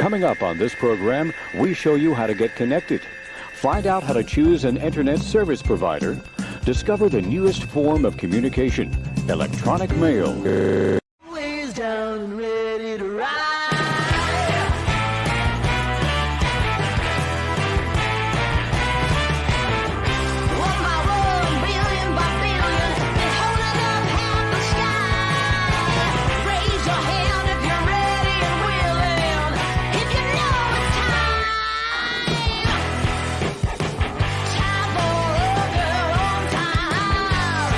Coming up on this program, we show you how to get connected. Find out how to choose an internet service provider. Discover the newest form of communication, electronic mail. Ways down and ready to ride. One by one, billion by billion, it's holding up half the sky. Raise your hand if you're ready and willing, if you know it's time. Time for a girl on time.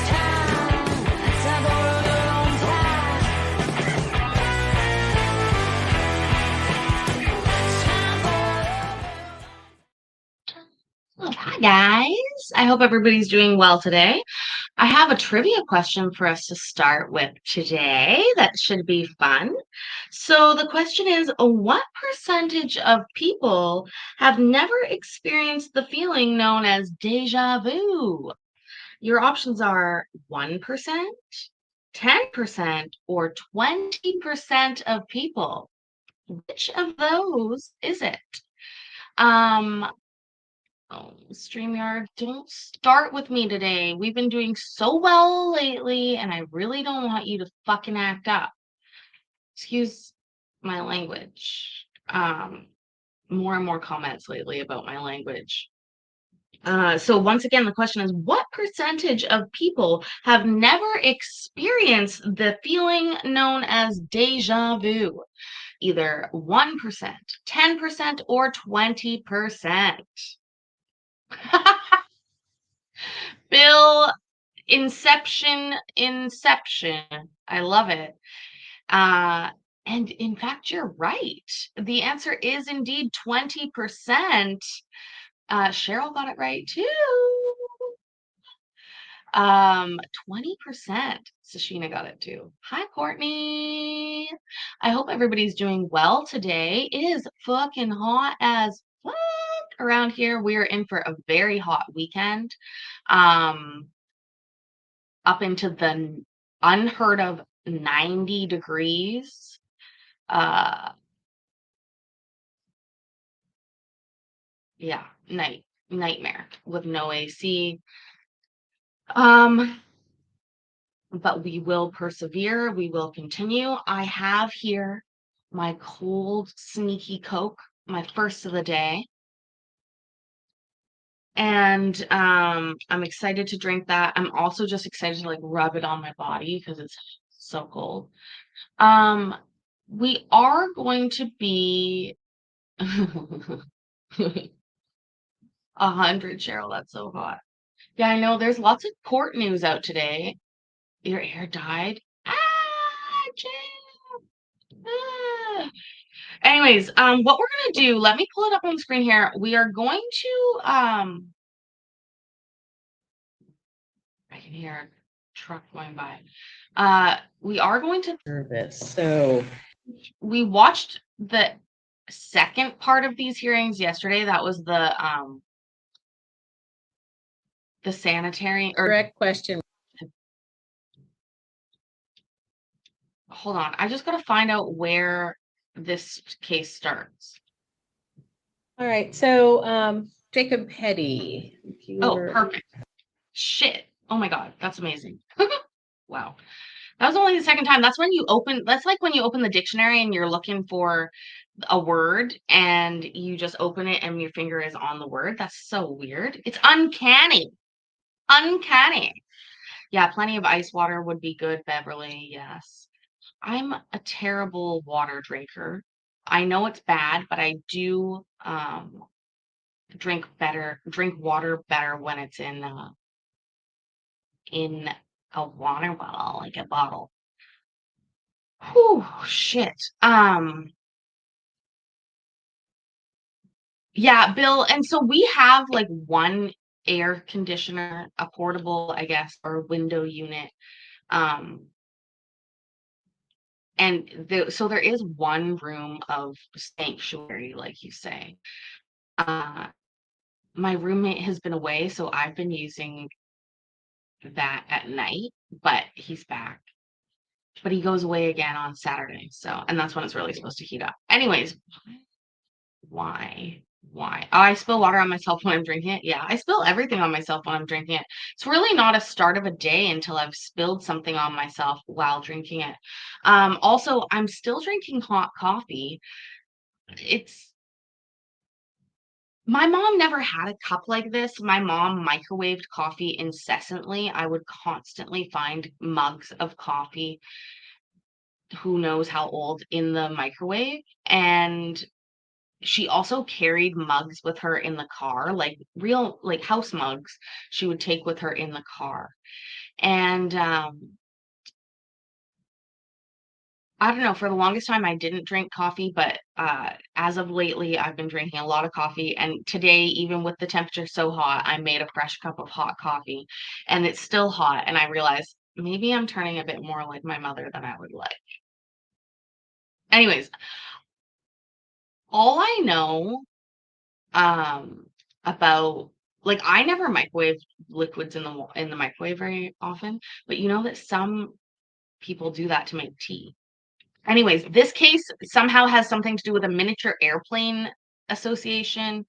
Time for a girl on time. Time for Hi guys, I hope everybody's doing well today. I have a trivia question for us to start with today that should be fun. So the question is, what percentage of people have never experienced the feeling known as deja vu? Your options are 1%, 10%, or 20% of people. Which of those is it? Oh, StreamYard, don't start with me today. We've been doing so well lately, and I really don't want you to fucking act up. Excuse my language. More and more comments lately about my language. So once again, the question is, what percentage of people have never experienced the feeling known as deja vu? Either 1%, 10%, or 20%. Bill, Inception. I love it. And in fact, you're right. The answer is indeed 20%. Cheryl got it right too. 20%. Sashina got it too. Hi, Courtney. I hope everybody's doing well today. It is fucking hot as fuck around here. We are in for a very hot weekend. Up into the unheard of 90 degrees. Yeah, nightmare with no AC. But we will persevere. We will continue. I have here my cold, sneaky Coke, my first of the day. And I'm excited to drink that. I'm also just excited to like rub it on my body because it's so cold. We are going to be 100, Cheryl. That's so hot. Yeah, I know there's lots of court news out today. Your hair dyed. Ah, Jim. Ah. Anyways, what we're gonna do, let me pull it up on the screen here. We are going to I can hear a truck going by. We are going to service. So we watched the second part of these hearings yesterday. That was the sanitary or correct question. hold on. I just gotta find out where this case starts. All right. So Jacob Petty. Oh, perfect. Shit. Oh my God, that's amazing. Wow. That was only the second time. That's like when you open the dictionary and you're looking for a word and you just open it and your finger is on the word. That's so weird. It's uncanny. Uncanny. Yeah, plenty of ice water would be good, Beverly. Yes. I'm a terrible water drinker. I know it's bad, but I do drink water better when it's in a water bottle, like a bottle. Whew, shit. Yeah, Bill, and so we have like one air conditioner, a portable, I guess, or window unit. And so there is one room of sanctuary, like you say. My roommate has been away, so I've been using that at night, but he's back. but he goes away again on Saturday. So, and that's when it's really supposed to heat up. Anyways, why? Why? Oh, I spill water on myself when I'm drinking it. Yeah, I spill everything on myself when I'm drinking it. It's really not a start of a day until I've spilled something on myself while drinking it. Also, I'm still drinking hot coffee. It's My mom never had a cup like this. My mom microwaved coffee incessantly. I would constantly find mugs of coffee, who knows how old, in the microwave. And she also carried mugs with her in the car, like real, like house mugs she would take with her in the car. And I don't know, for the longest time I didn't drink coffee, but as of lately I've been drinking a lot of coffee. And today, even with the temperature so hot, I made a fresh cup of hot coffee and it's still hot. And I realized maybe I'm turning a bit more like my mother than I would like. Anyways, all I know about, like, I never microwave liquids in the microwave very often, but you know that some people do that to make tea. Anyways, this case somehow has something to do with a miniature airplane association.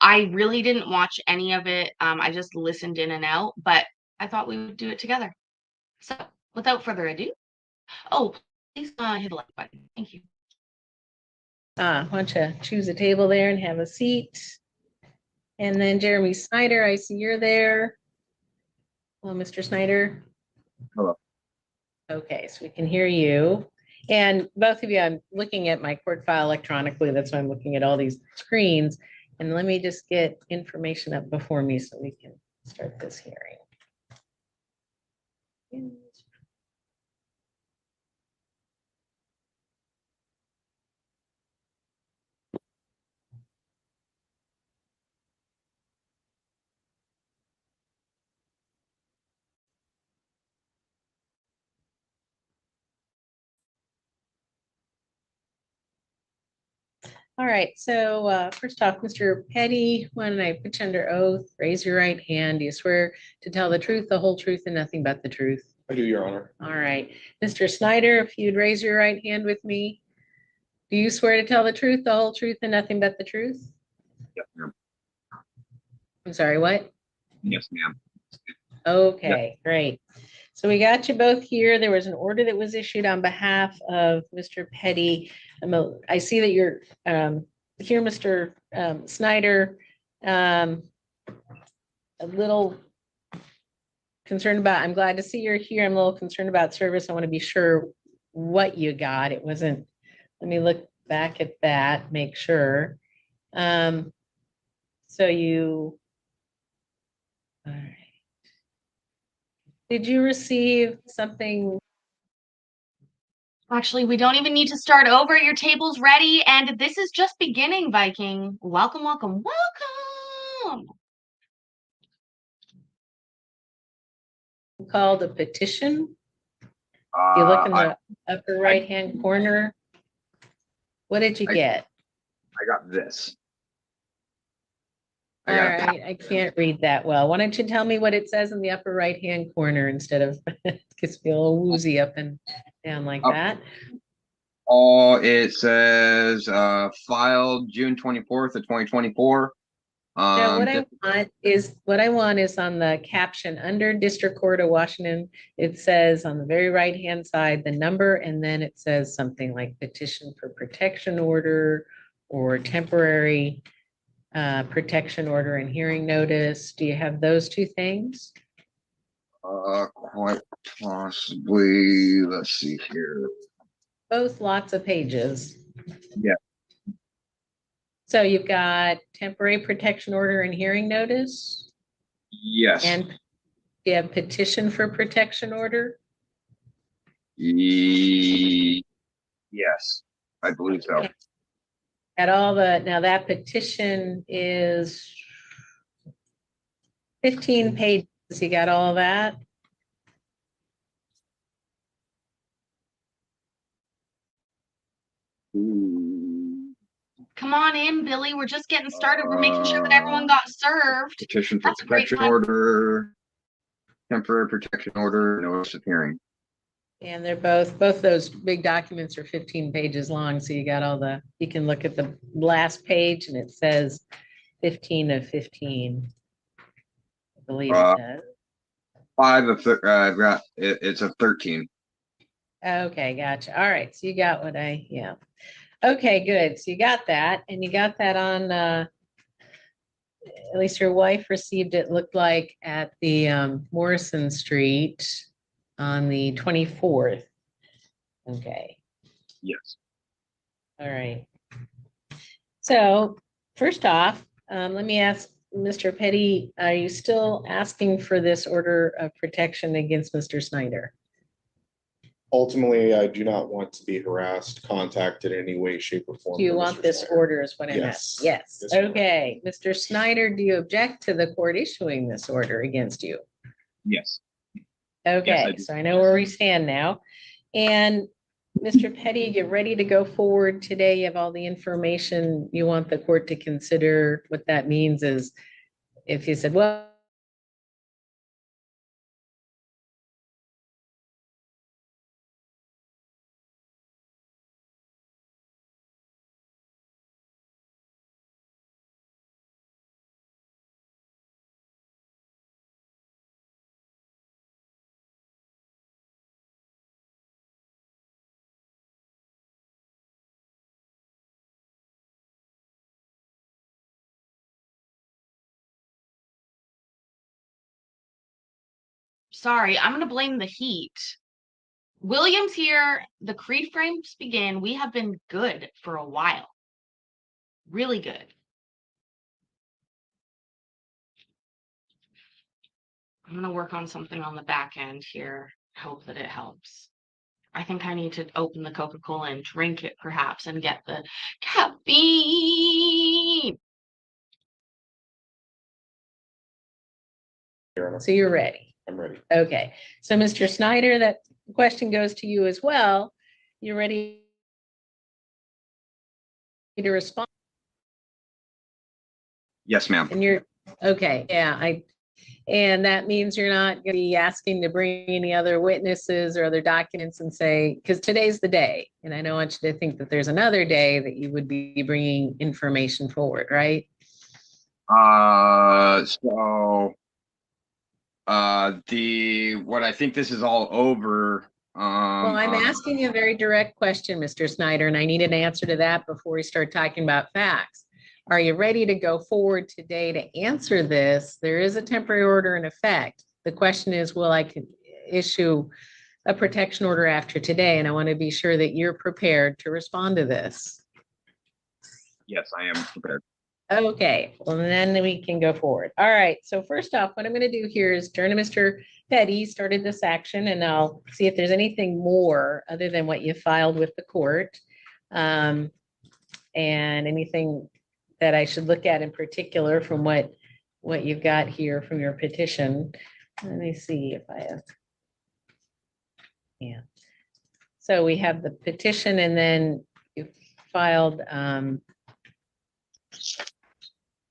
I really didn't watch any of it. I just listened in and out, but I thought we would do it together. So, without further ado, oh, please hit the like button. Thank you. Why don't you choose a table there and have a seat? And then Jeremy Snyder, I see you're there. Hello, Mr. Snyder. Hello. Okay, so we can hear you. And both of you, I'm looking at my court file electronically. That's why I'm looking at all these screens. And let me just get information up before me so we can start this hearing. All right, so first off, Mr. Petty, when I put you under oath, raise your right hand. Do you swear to tell the truth, the whole truth, and nothing but the truth? I do, Your Honor. All right, Mr. Snyder, if you'd raise your right hand with me. Do you swear to tell the truth, the whole truth, and nothing but the truth? Yes, ma'am. I'm sorry, what? Yes, ma'am. Okay, great. So we got you both here. There was an order that was issued on behalf of Mr. Petty. I see that you're here, Mr. Snyder. A little concerned about, I'm glad to see you're here. I'm a little concerned about service. I want to be sure what you got. It wasn't, let me look back at that, make sure. So you, all right. Did you receive something? Actually, we don't even need to start over. Your table's ready, and this is just beginning, Viking. Welcome, welcome, welcome. Called a petition? If you look in I the upper right-hand corner, what did you get? got this. All right, I can't read that well. Why don't you tell me what it says in the upper right-hand corner instead of, gets me a little woozy up and down like that. Oh, it says filed June 24th of 2024. Now, what I want is on the caption under District Court of Washington, it says on the very right-hand side, the number, and then it says something like petition for protection order or temporary protection order and hearing notice. Do you have those two things? Quite possibly. Let's see here. Both lots of pages. Yeah. So you've got temporary protection order and hearing notice? Yes. And you have petition for protection order? Yes, I believe so. Okay. At all now that petition is 15 pages. You got all that? Come on in, Billy. We're just getting started. We're making sure that everyone got served. Petition for That's a great protection time. order, temporary protection order, notice of hearing. And they're both those big documents are 15 pages long, so you got all the, you can look at the last page and it says 15 of 15. I believe it does. 5 of I've got it's a 13. Okay, gotcha. All right, so you got what yeah. Okay, good. So you got that, and you got that on, at least your wife received it, looked like at the Morrison Street on the 24th. Okay, Yes. all right. So first off, let me ask Mr. Petty, are you still asking for this order of protection against Mr. Snyder? Ultimately, I do not want to be harassed, contacted in any way, shape, or form. Do you by want Mr. this Snyder. order is what I meant? Yes. Yes, Yes, ma'am. okay. Mr. Snyder, do you object to the court issuing this order against you? Yes. Okay, do. so I know where we stand now. And Mr. Petty, get ready to go forward today. You have all the information you want the court to consider. What that means is if you said, well, Sorry, I'm gonna blame the heat. William's here. The Creed frames begin. We have been good for a while. Really good. I'm gonna work on something on the back end here. Hope that it helps. I think I need to open the Coca-Cola and drink it perhaps and get the caffeine. Your Honor, so you're ready. I'm ready. Okay, so Mr. Snyder, that question goes to you as well. You ready to respond? Yes, ma'am. And you're, okay, yeah, and that means you're not gonna be asking to bring any other witnesses or other documents and say, because today's the day, and I don't want you to think that there's another day that you would be bringing information forward, right? So what I think this is all over. Well, I'm asking you a very direct question, Mr. Snyder, and I need an answer to that before we start talking about facts. Are you ready to go forward today to answer this? There is a temporary order in effect. The question is, will I issue a protection order after today? And I want to be sure that you're prepared to respond to this. Yes, I am prepared. Okay, well, then we can go forward. All right, so first off, what I'm going to do here is turn to Mr. Petty, started this action, and I'll see if there's anything more other than what you filed with the court. And anything that I should look at in particular from what you've got here from your petition. Let me see if I have. Yeah. So we have the petition and then you filed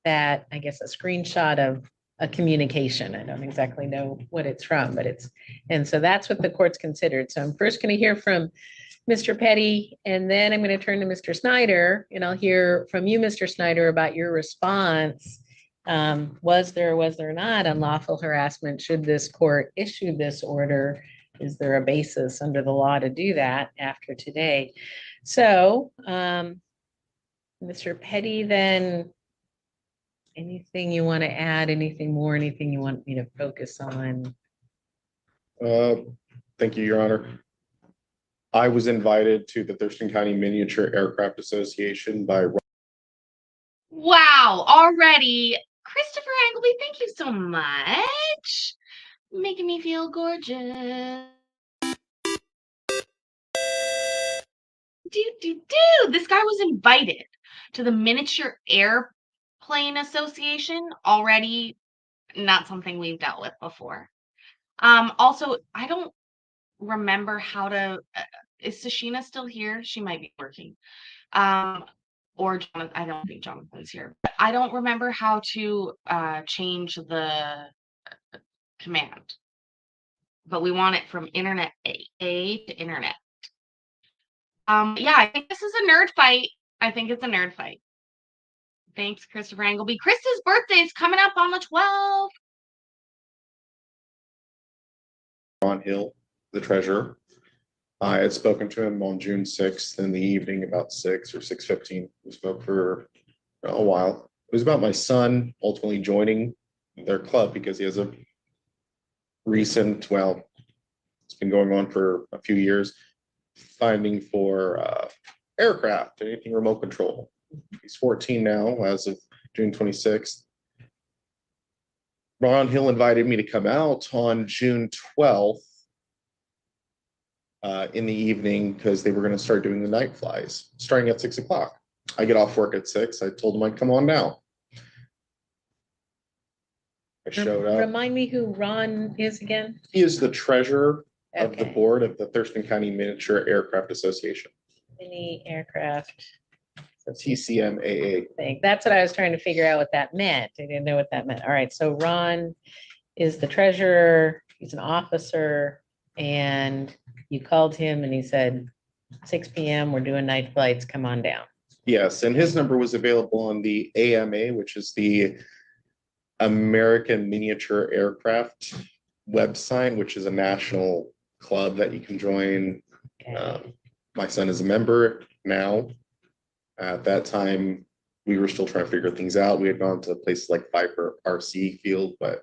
that, I guess, a screenshot of a communication. I don't exactly know what it's from, but and so that's what the court's considered. So I'm first going to hear from Mr. Petty, and then I'm going to turn to Mr. Snyder, and I'll hear from you, Mr. Snyder, about your response. Was there or was there not unlawful harassment? Should this court issue this order? Is there a basis under the law to do that after today? So, Mr. Petty, then anything you want to add, anything more, anything you want me to focus on? Thank you, Your Honor. I was invited to the Thurston County Miniature Aircraft Association by. Wow, already. Christopher Angleby, thank you so much. Making me feel gorgeous. This guy was invited to the Miniature Airplane Association already. Not something we've dealt with before. Also, I don't remember how to. Is Sashina still here? She might be working. Or Jonathan. I don't think Jonathan's here. But I don't remember how to change the command. but we want it from internet A to internet. Yeah, I think this is a nerd fight. I think it's a nerd fight. Thanks, Christopher Angleby. Chris's birthday is coming up on the 12th. Ron Hill, the treasurer. I had spoken to him on June 6th in the evening, about 6 or 6:15. We spoke for a while. It was about my son ultimately joining their club because he has a recent, well, it's been going on for a few years, finding for aircraft, anything remote control. He's 14 now as of June 26th. Ron Hill invited me to come out on June 12th in the evening because they were going to start doing the night flies starting at 6 o'clock. I get off work at 6. I told him I'd come on now. I showed up. Remind me who Ron is again? He is the treasurer of the Okay. board of the Thurston County Miniature Aircraft Association, Mini aircraft. TCMAA. Thing. That's what I was trying to figure out what that meant. I didn't know what that meant. All right, so Ron is the treasurer, he's an officer, and you called him and he said, 6 PM, we're doing night flights, come on down. Yes, and his number was available on the AMA, which is the American Miniature Aircraft website, which is a national club that you can join. Okay. My son is a member now. At that time, we were still trying to figure things out. We had gone to places like Viper RC Field, but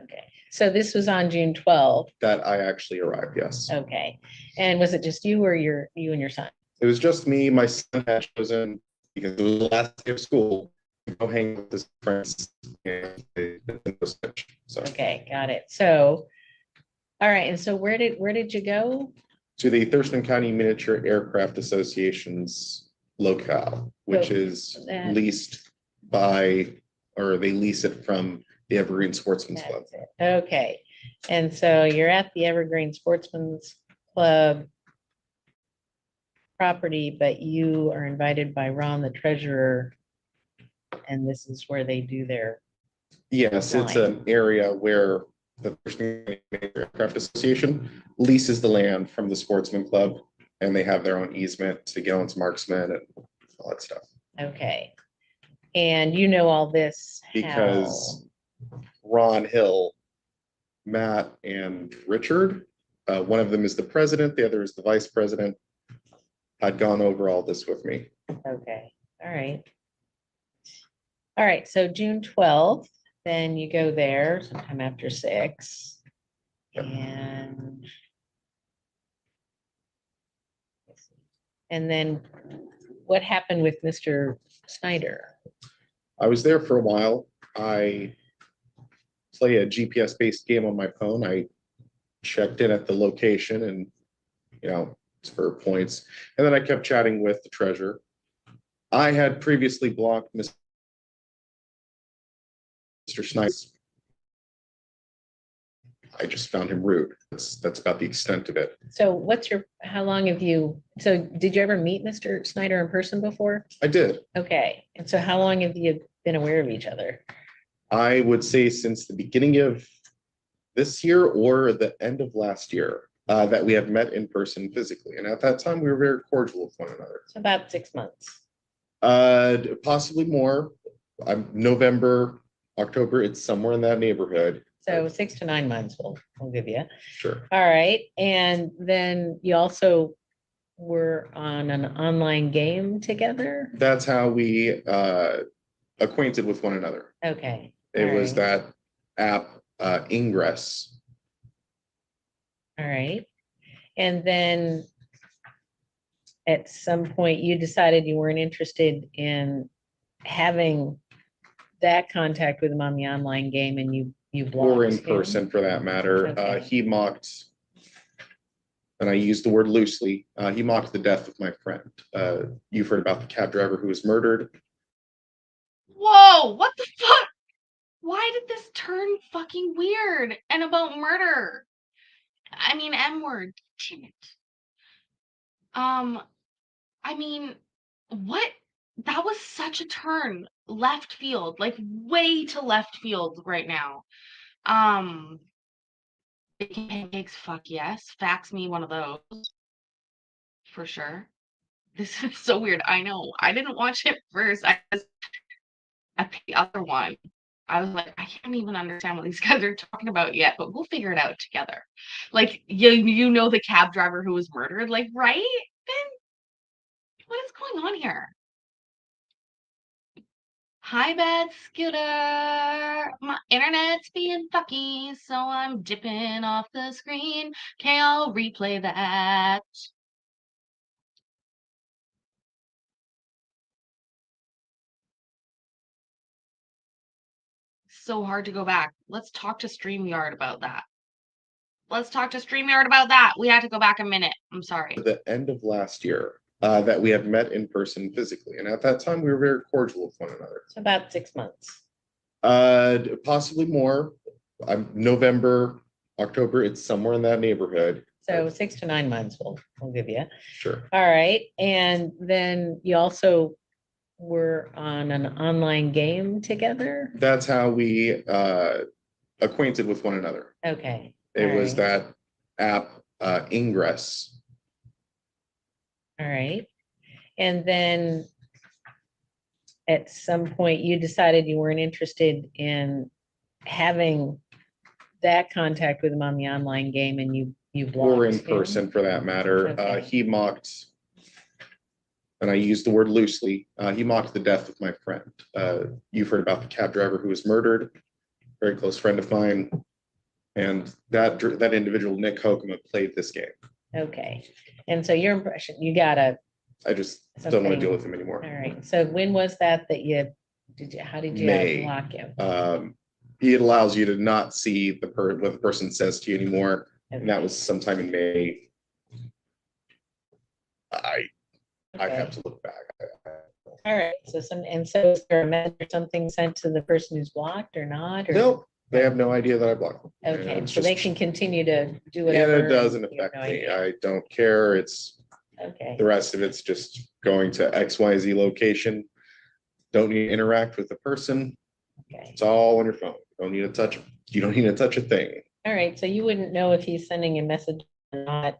Okay, so this was on June 12th. that I actually arrived, yes. Okay, and was it just you or you and your son? It was just me. My son had chosen, because it was the last day of school, to go hang with his friends. So Okay, got it. So, all right, and so where did you go? to the Thurston County Miniature Aircraft Association's locale, which So is that- leased by, or they lease it from the Evergreen Sportsman's Club. That's it. Okay, and so you're at the Evergreen Sportsman's Club property, but you are invited by Ron, the treasurer, and this is where they do their, Yes, it's Fine. an area where the Thurston County Miniature Aircraft Association leases the land from the Sportsman Club, and they have their own easement to get onto Marksman and all that stuff. okay. And you know all this Because Ron Hill, Matt, and Richard, one of them is the president, the other is the vice president, had gone over all this with me. how? Okay, all right. All right, so June 12th, then you go there sometime after 6. Yep. And then what happened with Mr. Snyder? I was there for a while. I play a GPS-based game on my phone. I checked in at the location and, it's for points. And then I kept chatting with the treasurer. I had previously blocked Mr. Snyder. I just found him rude. That's about the extent of it. So how long have you, so did you ever meet Mr. Snyder in person before? I did. Okay, and so how long have you been aware of each other? I would say since the beginning of this year or the end of last year, that we have met in person physically. And at that time, we were very cordial with one another. It's about 6 months. Possibly more. November, October, it's somewhere in that neighborhood. So 6 to 9 months we'll give you. Sure. All right, and then you also were on an online game together? That's how we acquainted with one another. Okay. It all was right, that app, Ingress. All right. And then at some point you decided you weren't interested in having that contact with him on the online game and you blocked Or in him? person for that matter. Okay. He mocked, and I use the word loosely, he mocked the death of my friend. You've heard about the cab driver who was murdered. Whoa, what the fuck? Why did this turn fucking weird and about murder? I mean, M-word. Damn it. I mean, what? That was such a turn. Left field, like way to left field right now. Baking pancakes, fuck yes. Fax me one of those. For sure. This is so weird. I know. I didn't watch it first. I picked the other one. I was like, I can't even understand what these guys are talking about yet, but we'll figure it out together. Like, you know the cab driver who was murdered, like, right? Ben, what is going on here? Hi, bad Scooter. My internet's being fucky, so I'm dipping off the screen. Okay, I'll replay that. So hard to go back. Let's talk to StreamYard about that. Let's talk to StreamYard about that. We had to go back a minute. I'm sorry. At the end of last year, that we had met in person physically, and at that time we were very cordial with one another. It's about 6 months. Possibly more. November, October, it's somewhere in that neighborhood. So 6 to 9 months we'll give you. Sure. All right. And then you also were on an online game together? That's how we acquainted with one another. Okay. It all was right, that app, Ingress. All right. And then at some point you decided you weren't interested in having that contact with him on the online game and you blocked Or in him? person for that matter. Okay. He mocked, and I use the word loosely, he mocked the death of my friend. You've heard about the cab driver who was murdered, very close friend of mine. And that individual, Nick Hokema, played this game. Okay. And so your impression, I just don't want to Something- deal with him anymore. all right. So when was that how did you May. block him? It allows you to not see what the person says to you anymore. And that was sometime in May. I Okay. have to look back. All right. So is there a message or something sent to the person who's blocked or not? Or? No, they have no idea that I blocked them. And Okay, it's so they just- can continue to do Yeah, whatever. it doesn't and you have affect no me. idea. I don't care. It's Okay, the rest of it's just going to XYZ location. Don't need to interact with the person. okay. It's all on your phone. Don't need to touch. You don't need to touch a thing. All right, so you wouldn't know if he's sending a message or not.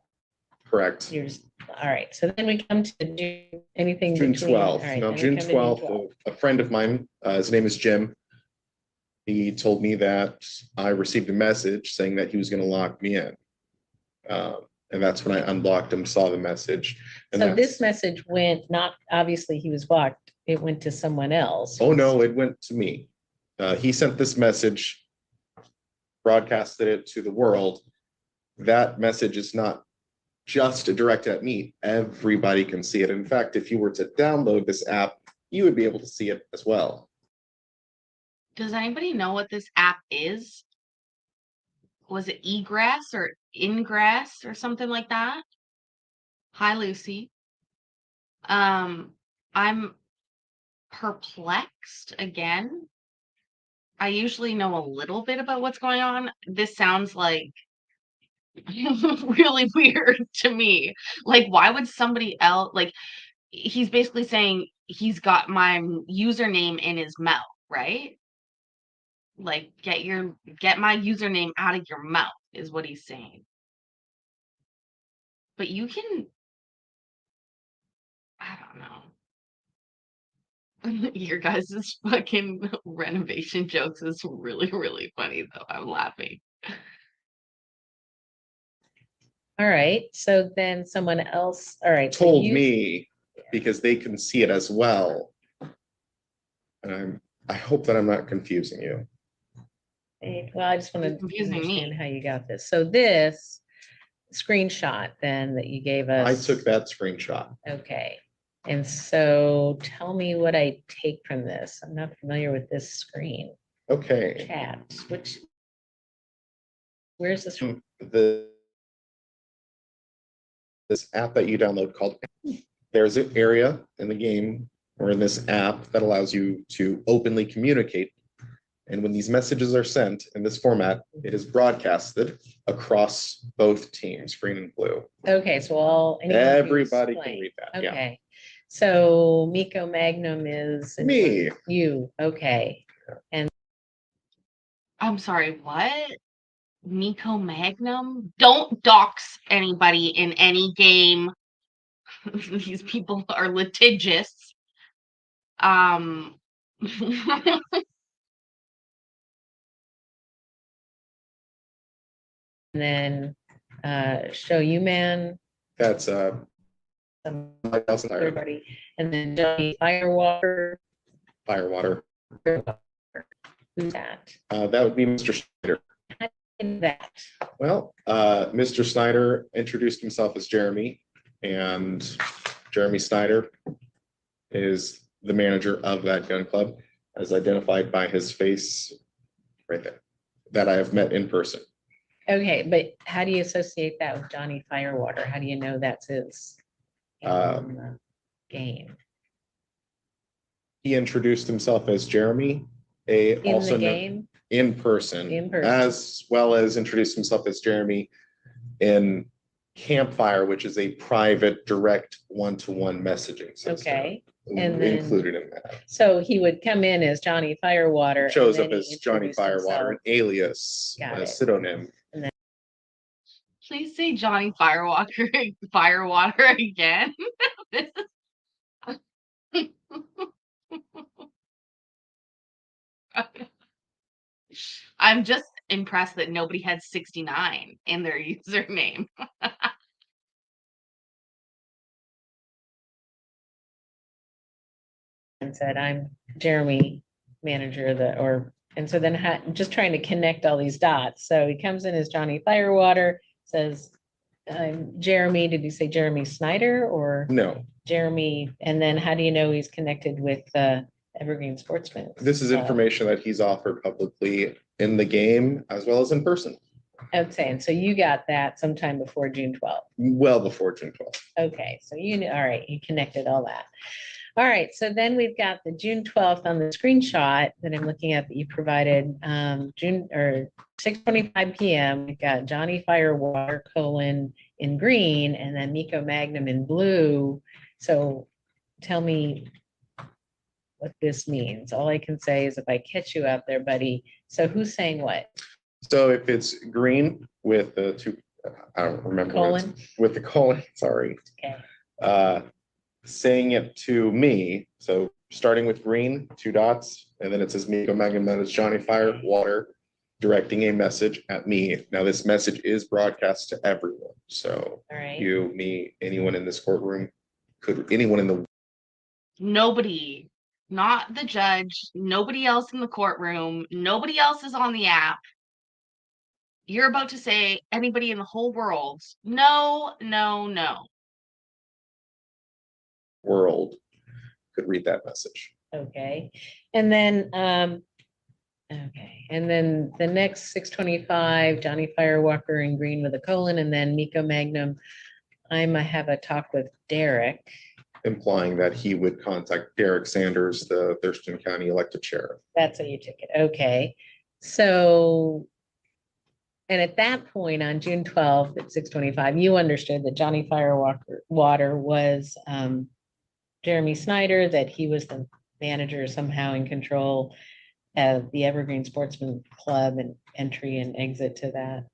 Correct. You're just, all right, so then we come to June, anything June between. all 12th. right, No, then we June come to 12th, a friend of mine, his name is Jim. He told me that I received a message saying that he was going to lock me in. And that's when I unblocked him, saw the message. And So that's- this message went, not, obviously he was blocked, it went to someone else. Oh, no, it went to me. He sent this message, broadcasted it to the world. That message is not just directed at me. Everybody can see it. In fact, if you were to download this app, you would be able to see it as well. Does anybody know what this app is? Was it egress or ingress or something like that? Hi, Lucy. I'm perplexed again. I usually know a little bit about what's going on. This sounds like really weird to me. Like, why would somebody else, like, he's basically saying he's got my username in his mouth, right? Like, get my username out of your mouth is what he's saying. But you can, I don't know. Your guys' fucking renovation jokes is really, really funny though. I'm laughing. All right, so then someone else, all right. so Told you- me because they can see it as well. And I hope that I'm not confusing you. Well, I just want You're to confusing me. understand how you got this. So this screenshot then that you gave us. I took that screenshot. Okay, and so tell me what I take from this. I'm not familiar with this screen. Okay. Chat, where's this? This app that you download called, there's an area in the game or in this app that allows you to openly communicate. And when these messages are sent in this format, it is broadcasted across both teams, green and blue. Okay, so anyone who's Everybody can playing. read that. Yeah. Okay, so Miko Magnum is. Me. You, okay. I'm sorry, what? Miko Magnum. Don't dox anybody in any game. These people are litigious. Um, And then Show You Man, That's some Mike Nelson, third party, and then Johnny Firewalker. Firewater. Who's that? That would be Mr. Schneider. And that. Well, Mr. Snyder introduced himself as Jeremy, and Jeremy Snyder is the manager of that gun club, as identified by his face right there, that I have met in person. Okay, but how do you associate that with Johnny Firewater? How do you know that's his game? He introduced himself as Jeremy, In also the known game? in person, In person. as well as introduced himself as Jeremy in Campfire, which is a private, direct one-to-one messaging system. Okay, and then- Included in that. so he would come in as Johnny Firewater. and Shows then up he as Johnny introduced Firewater, an himself. alias, Got a it. pseudonym. please say Johnny Firewater again. I'm just impressed that nobody had 69 in their username. And said, I'm Jeremy, manager of the, or, and so then just trying to connect all these dots. So he comes in as Johnny Firewater, says, I'm Jeremy. Did you say Jeremy Snyder or No, Jeremy? And then how do you know he's connected with Evergreen Sportsman? this is information that he's offered publicly in the game as well as in person, Okay, and so you got that sometime before June 12th. well before June 12th. Okay, so all right, you connected all that. All right, so then we've got the June 12th on the screenshot that I'm looking at that you provided, June or 6:25 PM. We've got Johnny Firewater in green and then Miko Magnum in blue. So tell me what this means. All I can say is if I catch you out there, buddy. So who's saying what? So if it's green with the two, I don't remember. what it's- Colon? With the colon, sorry. Okay. Saying it to me, so starting with green, two dots, and then it says Miko Magnum, that is Johnny Firewater, directing a message at me. Now, this message is broadcast to everyone, so All right. you, me, anyone in this courtroom, anyone in the Nobody, not the judge, nobody else in the courtroom, nobody else is on the app. You're about to say anybody in the whole world. No, no, no. world could read that message. Okay, and then, okay, and then the next 6:25, Johnny Firewalker in green with a colon, and then Miko Magnum. I'm gonna have a talk with Derek. Implying that he would contact Derek Sanders, the Thurston County elected sheriff. That's how you took it. Okay, so. And at that point, on June 12th at 6:25, you understood that Johnny Firewater was Jeremy Snyder, that he was the manager somehow in control of the Evergreen Sportsman Club and entry and exit to that.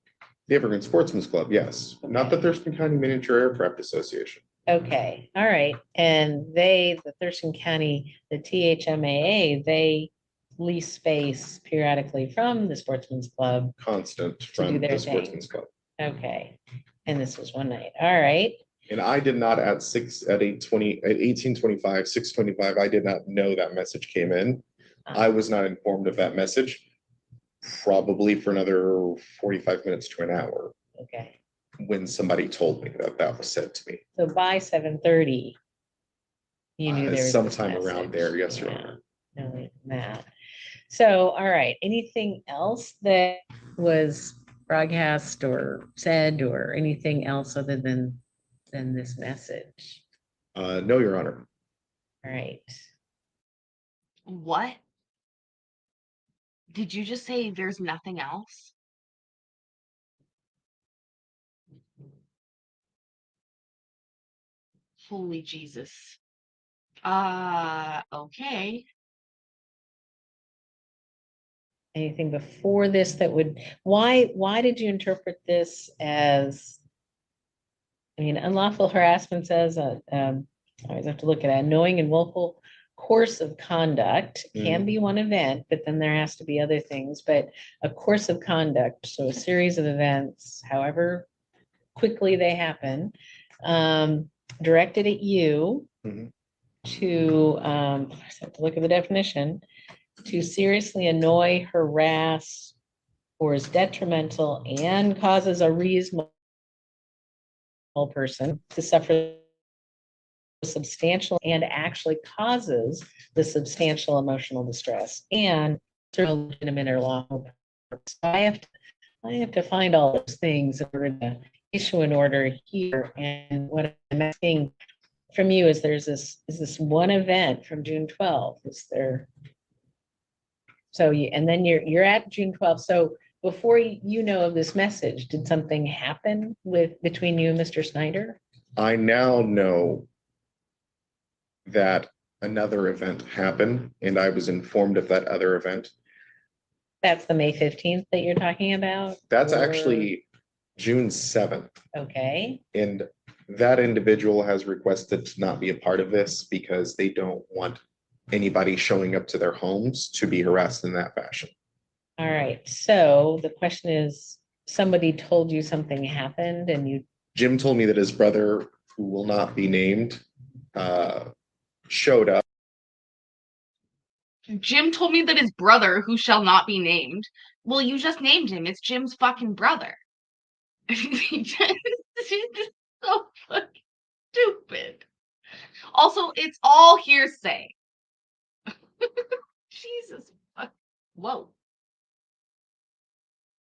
The Evergreen Sportsman's Club, yes, not the Thurston County Miniature Aircraft Association. Okay, all right. And the Thurston County, the THMAA, they lease space periodically from the Sportsman's Club. Constant do from their the thing. Sportsman's Club. Okay, and this was one night. All right. And I did not at 18:25, 6:25, I did not know that message came in. I was not informed of that message, probably for another 45 minutes to an hour, Okay, when somebody told me that that was said to me. so by 7:30, you knew there was this Sometime around there, message. yes, Your Yeah, Honor. no later than that. So, all right, anything else that was broadcast or said or anything else other than this message? No, Your Honor. All right. What? Did you just say there's nothing else? Holy Jesus. Okay. anything before this that would, why did you interpret this as, I mean, unlawful harassment says, I always have to look at it, knowing and willful course of conduct can be one event, but then there has to be other things, but a course of conduct, so a series of events, however quickly they happen, directed at you Mhm. to, I just have to look at the definition, to seriously annoy, harass, or is detrimental and causes a reasonable person to suffer substantial and actually causes the substantial emotional distress and legitimate or lawful purpose. I have to find all those things in order to issue an order here. And what I'm asking from you is is this one event from June 12th? Is there? So you, and then you're at June 12th. So before you know of this message, did something happen between you and Mr. Snyder? I now know that another event happened and I was informed of that other event. That's the May 15th that you're talking about? That's Or- actually June 7th. Okay, And that individual has requested to not be a part of this because they don't want anybody showing up to their homes to be harassed in that fashion. all right. So the question is, somebody told you something happened and you, Jim told me that his brother, who will not be named, showed up. Jim told me that his brother, who shall not be named, well, you just named him. It's Jim's fucking brother. He's just so fucking stupid. Also, it's all hearsay. Jesus fuck. Whoa.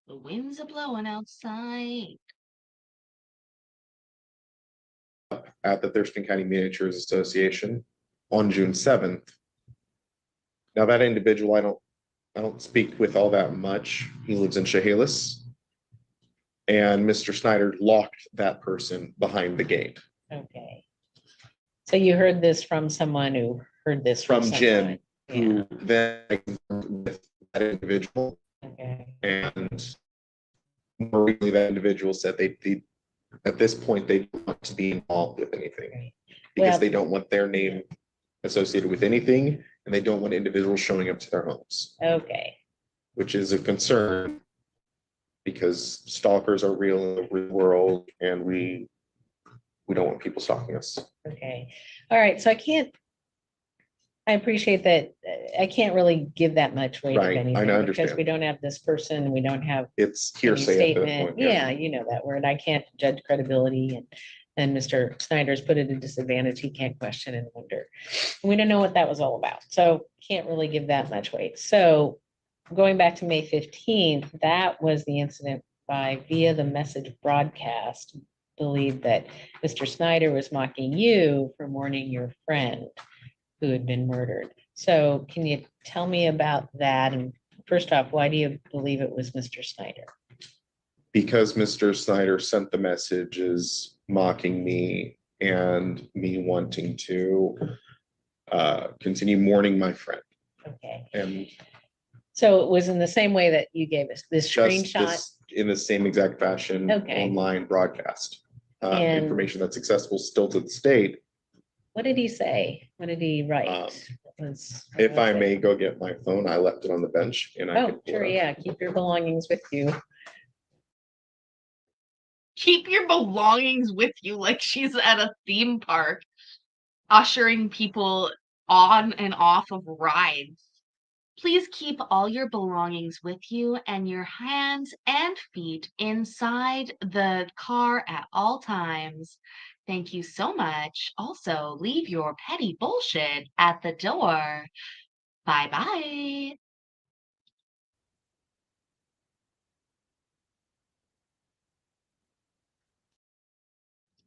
The winds are blowing outside. At the Thurston County Miniatures Association on June 7th. Now that individual, I don't speak with all that much. He lives in Chehalis. And Mr. Snyder locked that person behind the gate. okay. So you heard this from someone who heard this From Jim, someone. who then with that individual, Yeah, okay, and more recently that individual said they at this point they don't want to be involved with anything great. because Well- they don't want their name associated with anything, and they don't want individuals showing up to their homes, Okay, which is a concern because stalkers are real in the real world, and we don't want people stalking us. okay. All right, so I appreciate that. I can't really give that much weight of Right, I anything because understand. we don't have this person, we don't have It's any hearsay at this statement. point. Yeah, you know that word. I can't judge credibility and Mr. Snyder's put it at a disadvantage. He can't question and wonder. We don't know what that was all about, so can't really give that much weight. So going back to May 15th, that was the incident via the message broadcast, believed that Mr. Snyder was mocking you for mourning your friend who had been murdered. So can you tell me about that? And first off, why do you believe it was Mr. Snyder? Because Mr. Snyder sent the messages mocking me and me wanting to continue mourning my friend. Okay, And so it was in the same way that you gave us this just screenshot. this in the same exact fashion, Okay. online broadcast. And- Information that's accessible still to the state. What did he say? What did he write? Um, What was If I it? may go get my phone, I left it on the bench and I Oh, could pull sure, it up. yeah, keep your belongings with you. Keep your belongings with you like she's at a theme park, ushering people on and off of rides. Please keep all your belongings with you and your hands and feet inside the car at all times. Thank you so much. Also, leave your petty bullshit at the door. Bye bye.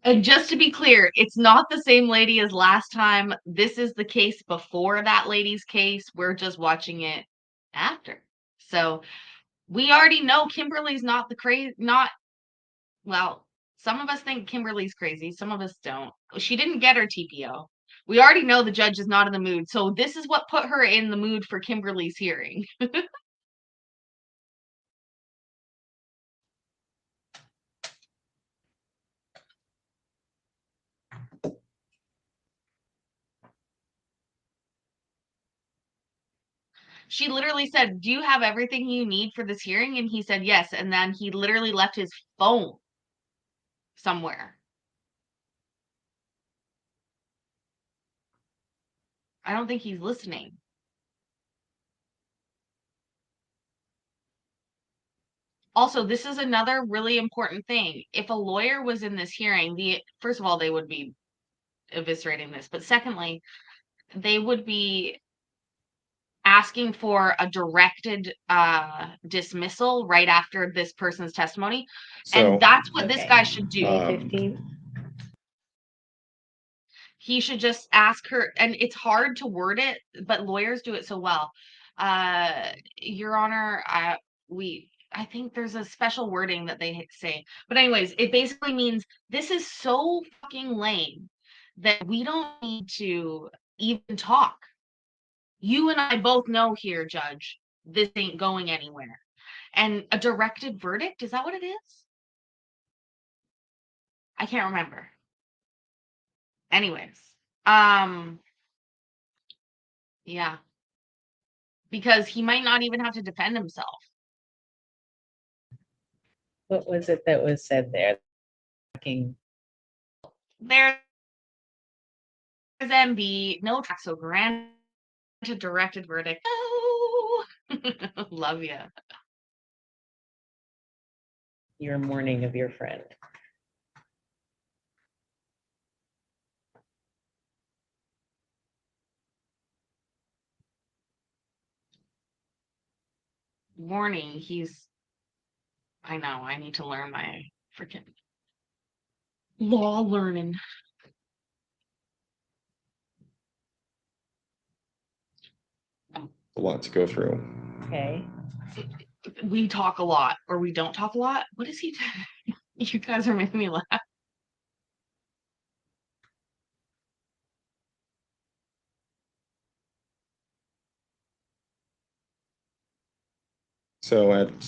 And just to be clear, it's not the same lady as last time. This is the case before that lady's case. We're just watching it after. So we already know Kimberly's not the crazy, well, some of us think Kimberly's crazy, some of us don't. She didn't get her TPO. We already know the judge is not in the mood. So this is what put her in the mood for Kimberly's hearing. She literally said, "Do you have everything you need for this hearing?" And he said, "Yes." And then he literally left his phone somewhere. I don't think he's listening. Also, this is another really important thing. If a lawyer was in this hearing, first of all, they would be eviscerating this, but secondly, they would be asking for a directed dismissal right after this person's testimony. So, And that's what this Okay. guy should do. Uh, 15. He should just ask her, and it's hard to word it, but lawyers do it so well. Your Honor, I think there's a special wording that they say. But anyways, it basically means this is so fucking lame that we don't need to even talk. You and I both know here, Judge, this ain't going anywhere. And a directed verdict, is that what it is? I can't remember. Anyways, yeah. Because he might not even have to defend himself. What was it that was said there? Fucking- There's MB, no track, so granted directed verdict. Oh, love ya. Your mourning of your friend. Warning, I know, I need to learn my freaking law learning. a lot to go through. Okay. We talk a lot, or we don't talk a lot. What is he doing? You guys are making me laugh. So at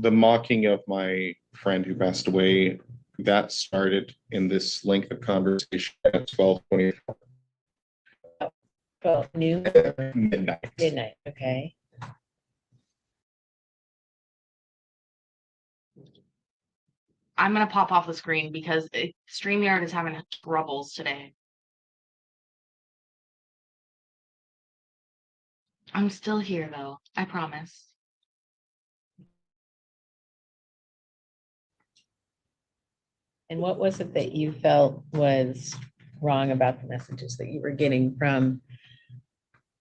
the mocking of my friend who passed away, that started in this length of conversation at 12:20 Well, noon, midnight. midnight. Okay. I'm gonna pop off the screen because StreamYard is having troubles today. I'm still here though, I promise. And what was it that you felt was wrong about the messages that you were getting from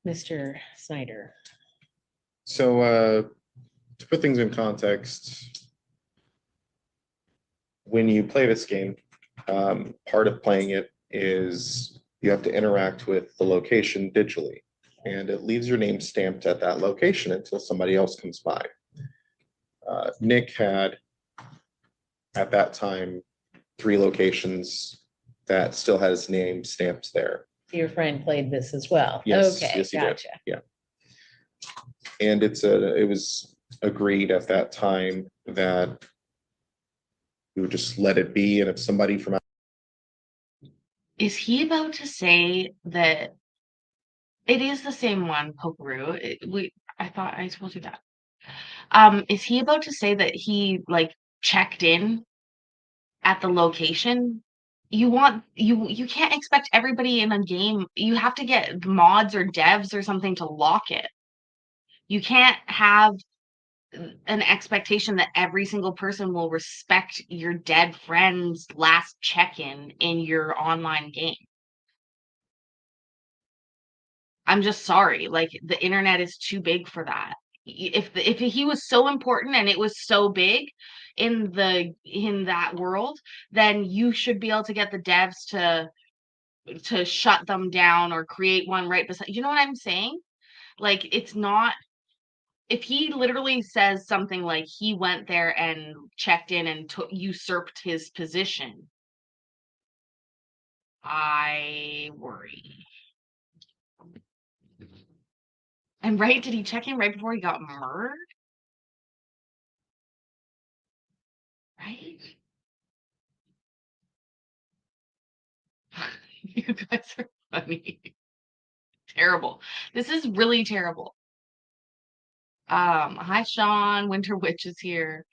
Mr. Snyder? So to put things in context, when you play this game, part of playing it is you have to interact with the location digitally, and it leaves your name stamped at that location until somebody else comes by. Nick had, at that time, 3 locations that still had his name stamped there. Your friend played this as well? Yes, Okay, yes, he did. gotcha. Yeah. And it was agreed at that time that we would just let it be, and if somebody from Is he about to say that it is the same one, Pokeroo? I thought I told you that. Is he about to say that he like checked in at the location? You can't expect everybody in a game. You have to get mods or devs or something to lock it. You can't have an expectation that every single person will respect your dead friend's last check-in in your online game. I'm just sorry, like the internet is too big for that. If he was so important and it was so big in that world, then you should be able to get the devs to shut them down or create one right beside. You know what I'm saying? Like it's not. If he literally says something like he went there and checked in and usurped his position, I worry. And right, did he check in right before he got murdered? Right? You guys are funny. Terrible. This is really terrible. Hi, Sean. Winter Witch is here.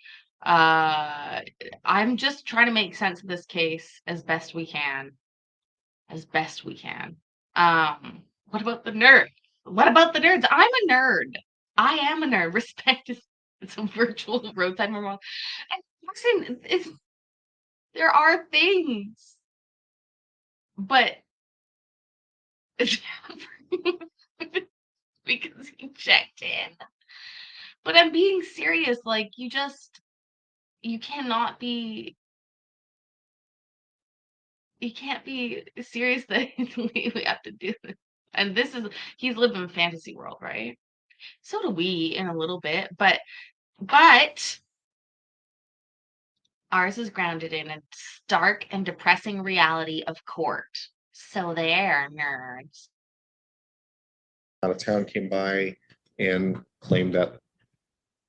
I'm just trying to make sense of this case as best we can. As best we can. What about the nerd? What about the nerds? I'm a nerd. I am a nerd. Respect is it's a virtual roadside memorial. And listen, there are things, but because he checked in. But I'm being serious. Like you cannot be you can't be serious that we have to do this. And this is he's living in a fantasy world, right? So do we in a little bit, but ours is grounded in a stark and depressing reality of court. So there, nerds. Out of town came by and claimed that,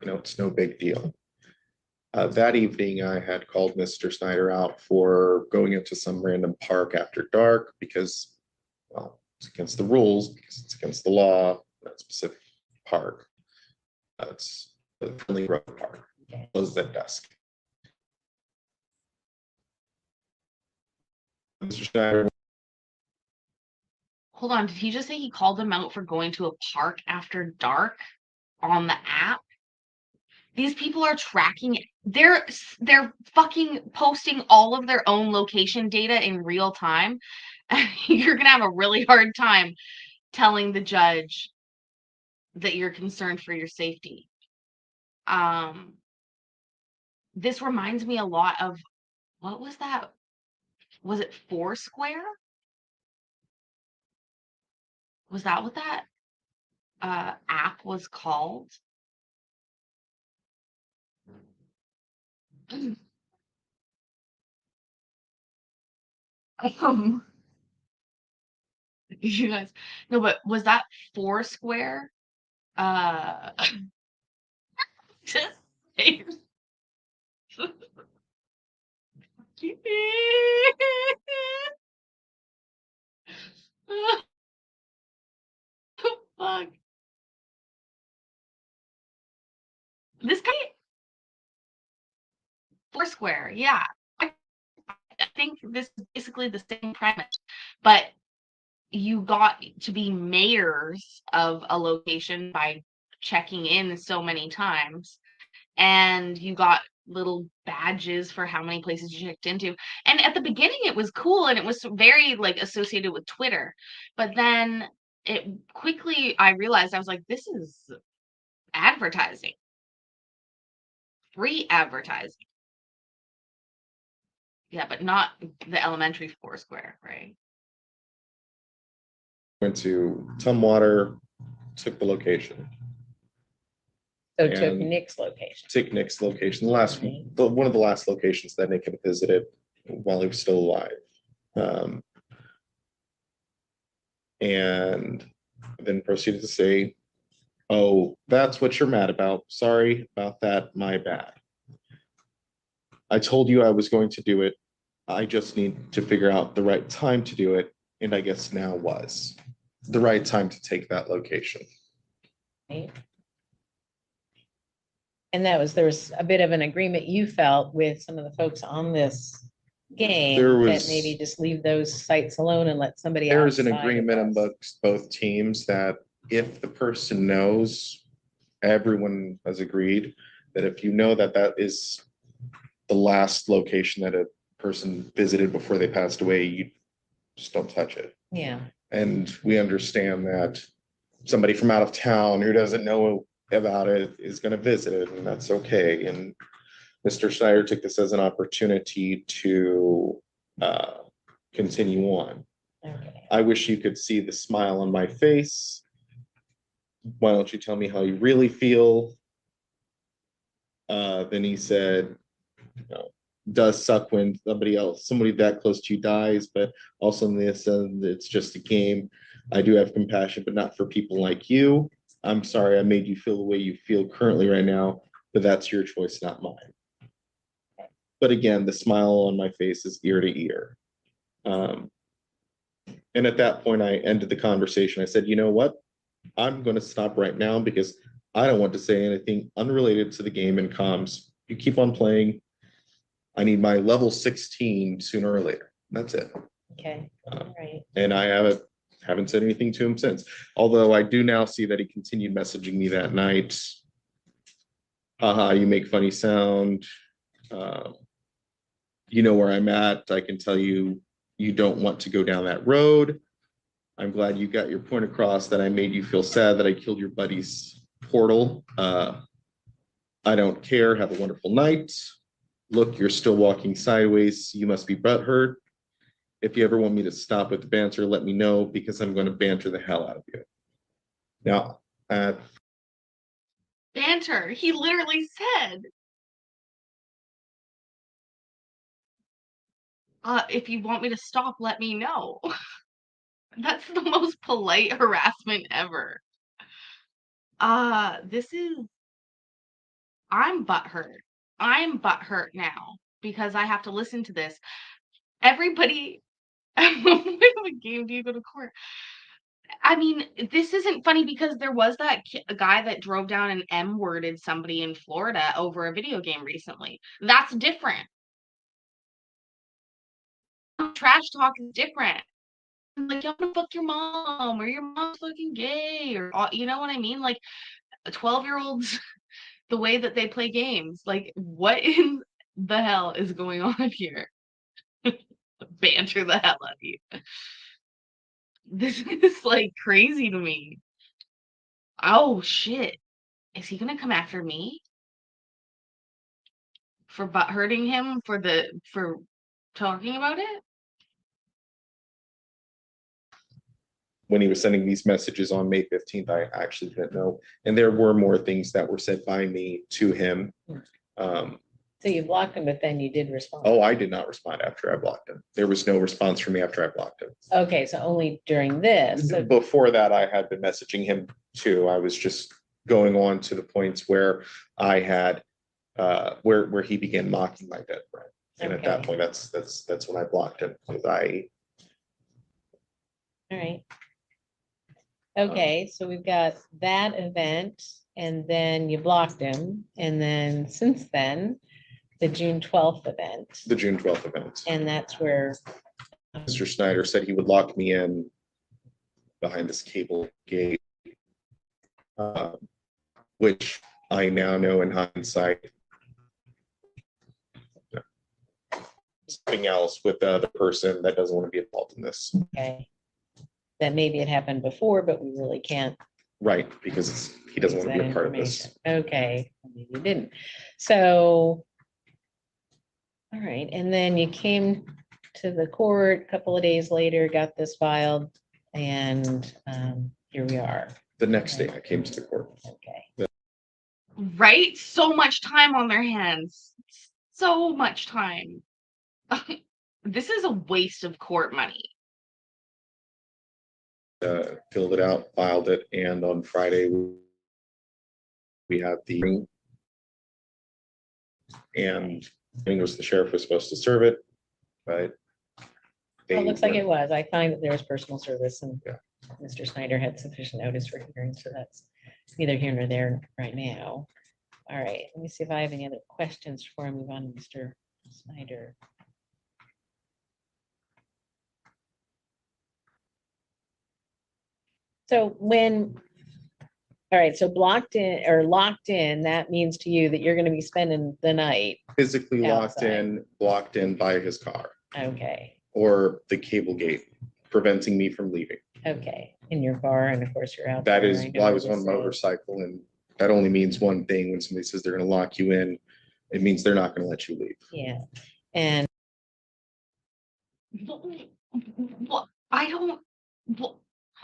it's no big deal. That evening, I had called Mr. Snyder out for going into some random park after dark because, well, it's against the rules, because it's against the law, that specific park. It's the Friendly Grove Park. It was at dusk. Mr. Snyder, Hold on, did he just say he called them out for going to a park after dark on the app? These people are tracking they're fucking posting all of their own location data in real time. You're gonna have a really hard time telling the judge that you're concerned for your safety. This reminds me a lot of what was that? Was it Foursquare? Was that what that app was called? Um, you guys, no, but was that Foursquare? Uh, just saying. Fuck. This guy, Foursquare, yeah. I think this is basically the same premise, but you got to be mayors of a location by checking in so many times, and you got little badges for how many places you checked into. And at the beginning, it was cool and it was very like associated with Twitter, but then it quickly I realized I was like, this is advertising, free advertising. Yeah, but not the elementary Foursquare, right? went to Tumwater, took the location. So took And- Nick's location. Took Nick's location, one of the last locations that Nick had visited while he was still alive. And then proceeded to say, "Oh, that's what you're mad about. Sorry about that. My bad. I told you I was going to do it. I just need to figure out the right time to do it. And I guess now was the right time to take that location." Right? And there was a bit of an agreement you felt with some of the folks on this game There that was- maybe just leave those sites alone and let somebody There is an outside of agreement us. amongst both teams that if the person knows, everyone has agreed that if you know that that is the last location that a person visited before they passed away, you just don't touch it. Yeah, And we understand that somebody from out of town who doesn't know about it is going to visit it, and that's okay. And Mr. Schneider took this as an opportunity to continue on. okay. I wish you could see the smile on my face. Why don't you tell me how you really feel? Then he said, does suck when somebody that close to you dies, but also in this, it's just a game. I do have compassion, but not for people like you. I'm sorry I made you feel the way you feel currently right now, but that's your choice, not mine. But again, the smile on my face is ear to ear. And at that point, I ended the conversation. I said, you know what? I'm going to stop right now because I don't want to say anything unrelated to the game in comms. You keep on playing. I need my level 16 sooner or later. That's it. Okay, all right. And I haven't said anything to him since. Although I do now see that he continued messaging me that night. Haha, you make funny sound. You know where I'm at. I can tell you, you don't want to go down that road. I'm glad you got your point across that I made you feel sad that I killed your buddy's portal. I don't care. Have a wonderful night. Look, you're still walking sideways. You must be butthurt. If you ever want me to stop with the banter, let me know because I'm going to banter the hell out of you. Now, Banter. He literally said, if you want me to stop, let me know. That's the most polite harassment ever. This is, I'm butthurt. I'm butthurt now because I have to listen to this. Everybody, what game do you go to court? I mean, this isn't funny because there was that a guy that drove down and M-worded somebody in Florida over a video game recently. That's different. Trash talk is different. Like, I'm gonna fuck your mom, or your mom's fucking gay, or you know what I mean? Like, 12-year-olds, the way that they play games. Like, what in the hell is going on here? Banter the hell out of you. This is like crazy to me. Oh shit. Is he gonna come after me? For butt hurting him for talking about it? when he was sending these messages on May 15th, I actually didn't know. And there were more things that were said by me to him. So you blocked him, but then you did respond. Oh, I did not respond after I blocked him. There was no response from me after I blocked him. Okay, so only during this. So Before that, I had been messaging him too. I was just going on to the points where I had where he began mocking my dead friend. And at that Okay. point, that's when I blocked him because I all right. Okay, so we've got that event and then you blocked him. And then since then, the June 12th event. the June 12th event. And that's where, Mr. Snyder said he would lock me in behind this cable gate, which I now know in hindsight. Something else with the other person that doesn't want to be involved in this. okay, that maybe it happened before, but we really can't. Right, because he doesn't want to be a part of this. Okay, maybe you didn't. So, all right, and then you came to the court a couple of days later, got this filed, and here we are. The next day I came to the court. Okay, Right? So much time on their hands. So much time. This is a waste of court money. Filled it out, filed it, and on Friday we had the hearing. And I think it was the sheriff was supposed to serve it, but well, it looks like were- it was. I find that there was personal service and Yeah. Mr. Snyder had sufficient notice for hearing, so that's neither here nor there right now. All right, let me see if I have any other questions before I move on to Mr. Snyder. So when, all right, so blocked in or locked in, that means to you that you're gonna be spending the night. physically locked Outside. in, blocked in by his car Okay, or the cable gate, preventing me from leaving. okay, in your car, and of course you're out. That there, is, I know while I what was this on is. motorcycle, and that only means one thing. When somebody says they're gonna lock you in, it means they're not gonna let you leave. Yeah, and What? I don't.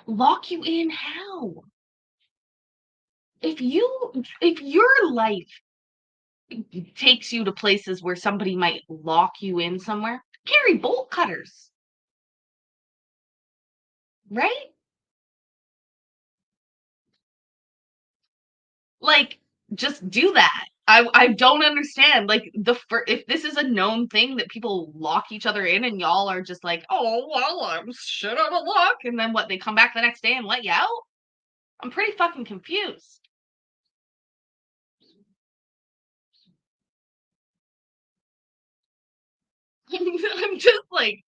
Lock you in how? If your life takes you to places where somebody might lock you in somewhere, carry bolt cutters. Right? Like, just do that. I don't understand. Like, if this is a known thing that people lock each other in and y'all are just like, oh well, I'm shit out of luck, and then what, they come back the next day and let you out? I'm pretty fucking confused. I'm just like,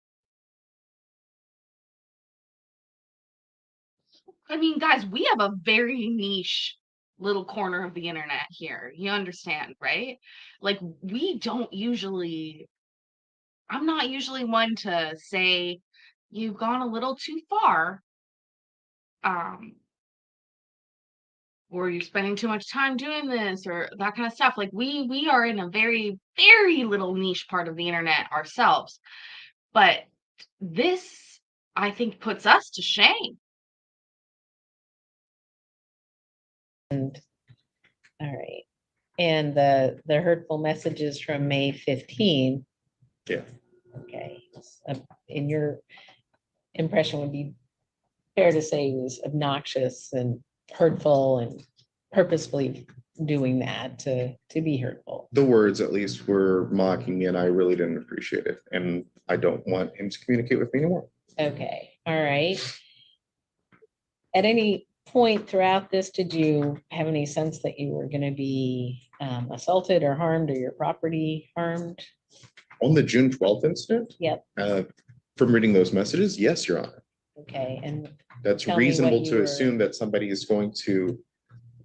I mean, guys, we have a very niche little corner of the internet here. You understand, right? Like, we don't usually, I'm not usually one to say you've gone a little too far, um, or you're spending too much time doing this or that kind of stuff. Like, we are in a very, very little niche part of the internet ourselves. But this, I think, puts us to shame. All right. And the hurtful messages from May 15. Yeah. Okay. In your impression would be fair to say he was obnoxious and hurtful and purposefully doing that to be hurtful. The words at least were mocking me and I really didn't appreciate it. And I don't want him to communicate with me anymore. Okay, all right. At any point throughout this, did you have any sense that you were going to be assaulted or harmed or your property harmed? On the June 12th incident, Yep, from reading those messages, yes, Your Honor. okay, and That's Tell me what reasonable you to were- assume that somebody is going to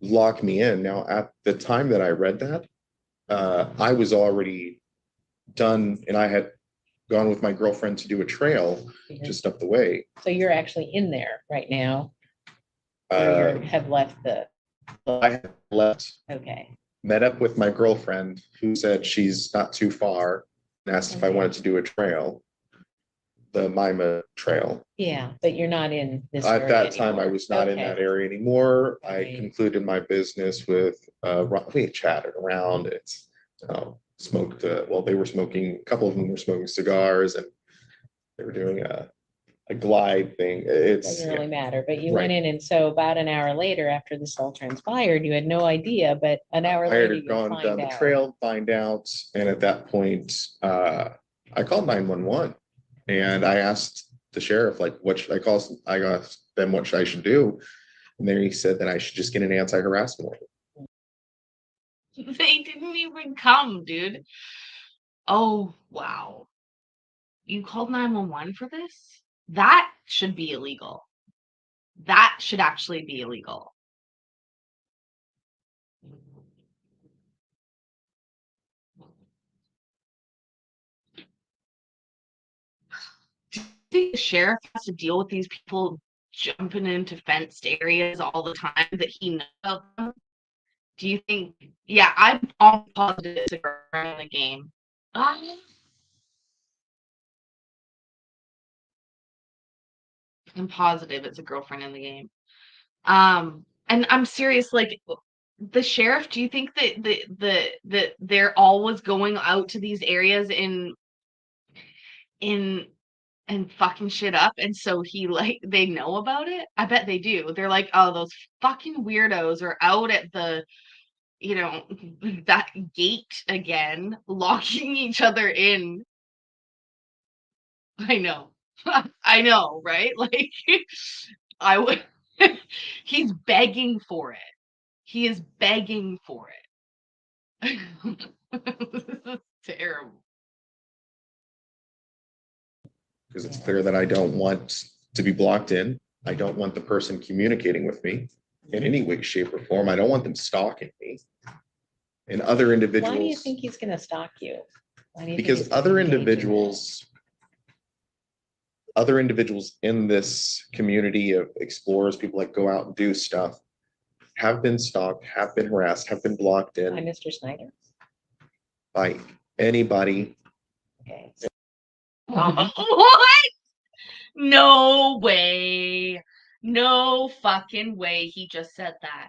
lock me in. Now, at the time that I read that, I was already done and I had gone with my girlfriend to do a trail just up the way. so you're actually in there right now, or Uh, you have left the, I had left, okay, met up with my girlfriend who said she's not too far and asked if I Okay. wanted to do a trail, the Mima Trail. yeah, but you're not in this At area that time, I anymore. was not in Okay. that area anymore. I Right. concluded my business with, we chatted around, it's, smoked, well, they were smoking, a couple of them were smoking cigars and they were doing a glide thing. It's, Doesn't really matter, but you Right. went in, and so about an hour later, after this all transpired, you had no idea, but an hour I later had you gone find down the out. trail, find out, and at that point, I called 911 and I asked the sheriff, like, what should I call? I asked them what I should do. And then he said that I should just get an anti-harassment order. They didn't even come, dude. Oh, wow. You called 911 for this? That should be illegal. That should actually be illegal. Do you think the sheriff has to deal with these people jumping into fenced areas all the time that he knows about them? Do you think? Yeah, I'm all positive it's a girlfriend in the game. Ah, I'm positive it's a girlfriend in the game. And I'm serious, like the sheriff, do you think that that they're always going out to these areas in and fucking shit up, and so he like they know about it? I bet they do. They're like, oh, those fucking weirdos are out at the, you know, that gate again, locking each other in. I know. I know, right? Like I would he's begging for it. He is begging for it. This is terrible. Because it's clear that I don't want to be blocked in. I don't want the person communicating with me in any way, shape, or form. I don't want them stalking me. And other Why do you individuals, think he's gonna stalk you? Why do you think because he's gonna engage in that? other individuals in this community of explorers, people that go out and do stuff, have been stalked, have been harassed, have been blocked Hi, in Mr. Snyder. by anybody. Okay, What? No way. No fucking way he just said that.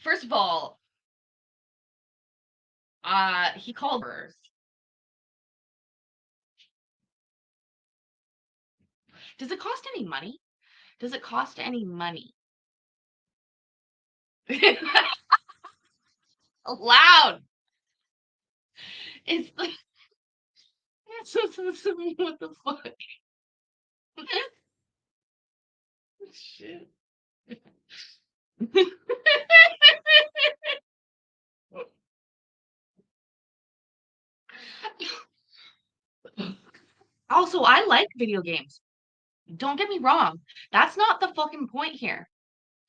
First of all, he called hers. Does it cost any money? Does it cost any money? Loud. It's like what the fuck? Shit. Also, I like video games. Don't get me wrong. That's not the fucking point here.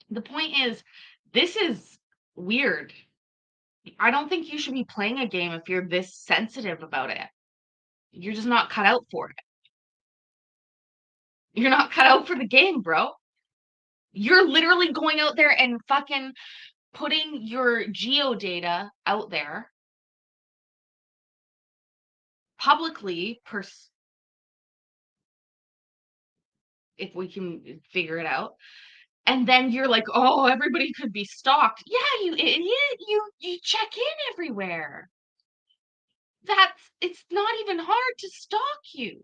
The point is, this is weird. I don't think you should be playing a game if you're this sensitive about it. You're just not cut out for it. You're not cut out for the game, bro. You're literally going out there and fucking putting your geo data out there publicly, if we can figure it out. And then you're like, oh, everybody could be stalked. Yeah, you idiot. You check in everywhere. It's not even hard to stalk you.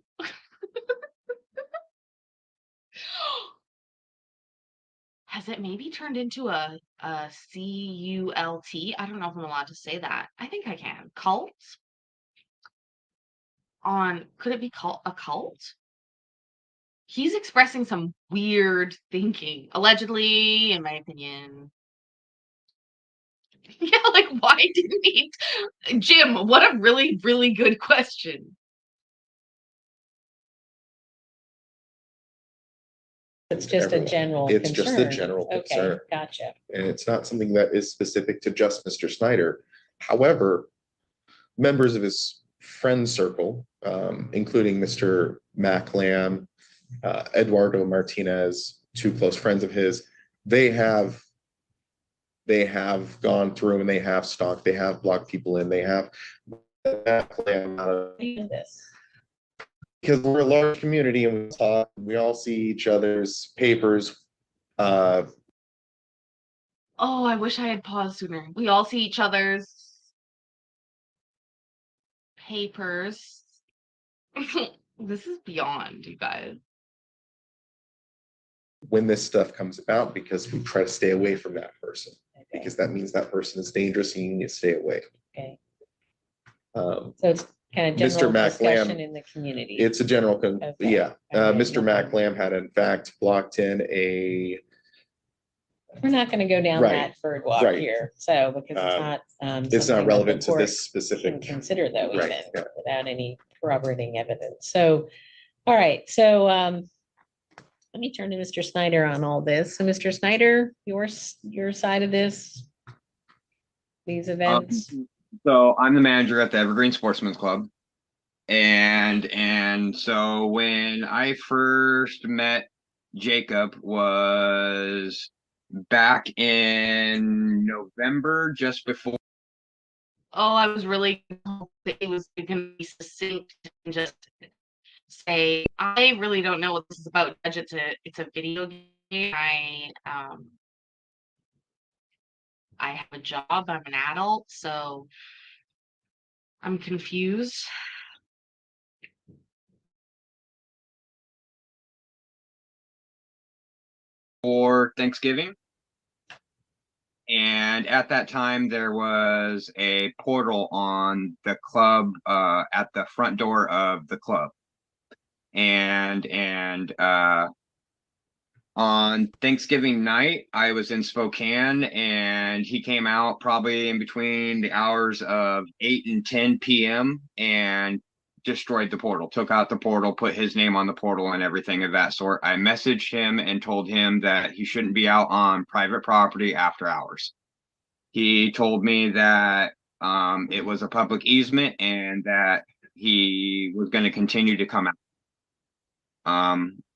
Has it maybe turned into a CULT? I don't know if I'm allowed to say that. I think I can. Cult? Could it be called a cult? He's expressing some weird thinking, allegedly, in my opinion. Yeah, like why didn't he? Jim, what a really, really good question. It's just a Everyone. general It's just a concern. general Okay, concern. gotcha. And it's not something that is specific to just Mr. Snyder. However, members of his friend circle, including Mr. Mac Lamb, Eduardo Martinez, two close friends of his, they have gone through and they have stalked, they have blocked people in, they have Mac Lamb out of, This. because we're a large community and we talk, we all see each other's papers. Oh, I wish I had paused sooner. We all see each other's papers. This is beyond, you guys. When this stuff comes about, because we try to stay away from that person, Okay, because that means that person is dangerous and you need to stay away. okay. Um, So it's kind of Mr. general Mac Lamb, discussion in the community. It's a general, Okay. yeah. Okay. Mr. Mac Lamb had in fact blocked in a, We're not gonna go down Right, that bird walk right. here, so, because it's not. it's something not that relevant the to court this Can specific. consider though, Right, even yeah. without any corroborating evidence. So, all right, so, let me turn to Mr. Snyder on all this. So, Mr. Snyder, your side of this, these events? So I'm the manager at the Evergreen Sportsman's Club. And so when I first met Jacob was back in November, just before. Oh, I was really hoping that he was going to be succinct and just say, I really don't know what this is about. Judge, it's a video game. I have a job. I'm an adult, so I'm confused. For Thanksgiving. And at that time, there was a portal on the club, at the front door of the club. And on Thanksgiving night, I was in Spokane and he came out probably in between the hours of 8 and 10 p.m. and destroyed the portal, took out the portal, put his name on the portal and everything of that sort. I messaged him and told him that he shouldn't be out on private property after hours. He told me that it was a public easement and that he was going to continue to come out.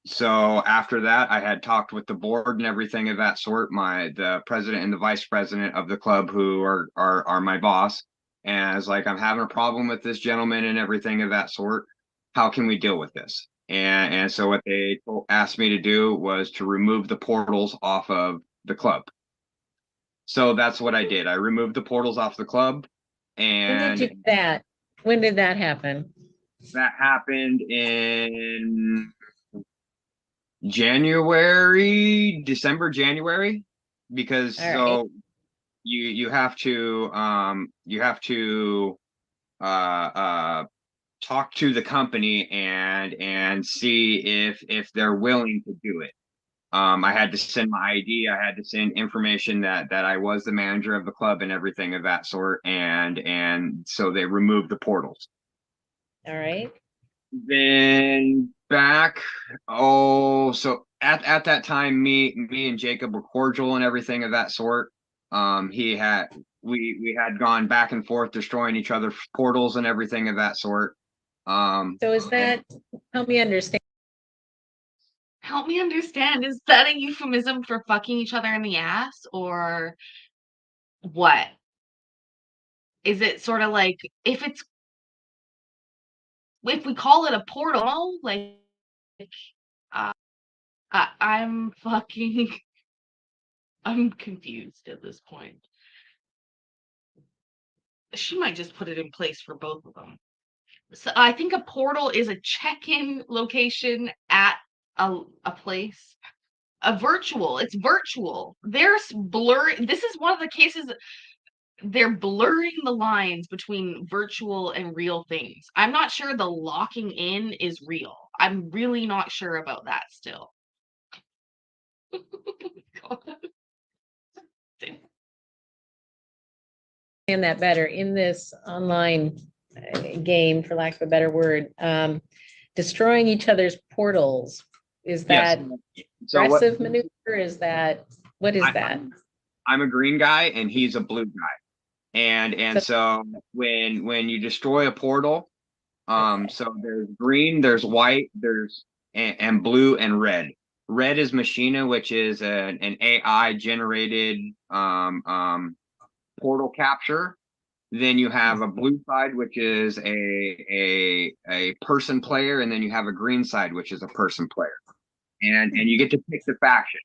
So after that, I had talked with the board and everything of that sort, the president and the vice president of the club, who are my boss. And I was like, I'm having a problem with this gentleman and everything of that sort. How can we deal with this? And so what they asked me to do was to remove the portals off of the club. So that's what I did. I removed the portals off the club. And When did that happen? that happened in December, January, because All so you have to talk to the company and see if they're willing to do it. I had to send my ID, I had to send information that I was the manager of the club and everything of that sort, and so they removed the portals. All right. Then back, oh, so at that time, me and Jacob were cordial and everything of that sort. He had we had gone back and forth destroying each other's portals and everything of that sort. So is that, help me understand, Help me understand. Is that a euphemism for fucking each other in the ass or what? Is it sort of like if we call it a portal, like uh, I'm fucking I'm confused at this point. She might just put it in place for both of them. So I think a portal is a check-in location at a place. A virtual. It's virtual. There's blur. This is one of the cases they're blurring the lines between virtual and real things. I'm not sure the locking in is real. I'm really not sure about that still. that better in this online game, for lack of a better word, destroying each other's portals. Is Yes. that So what? aggressive maneuver? Is that, what is that? I'm a green guy and he's a blue guy, and so when you destroy a portal, Okay. so there's green, there's white, there's and blue and red. Red is Machina, which is an AI generated portal capture. Then you have a blue side, which is a person player, and then you have a green side, which is a person player. And you get to pick the faction.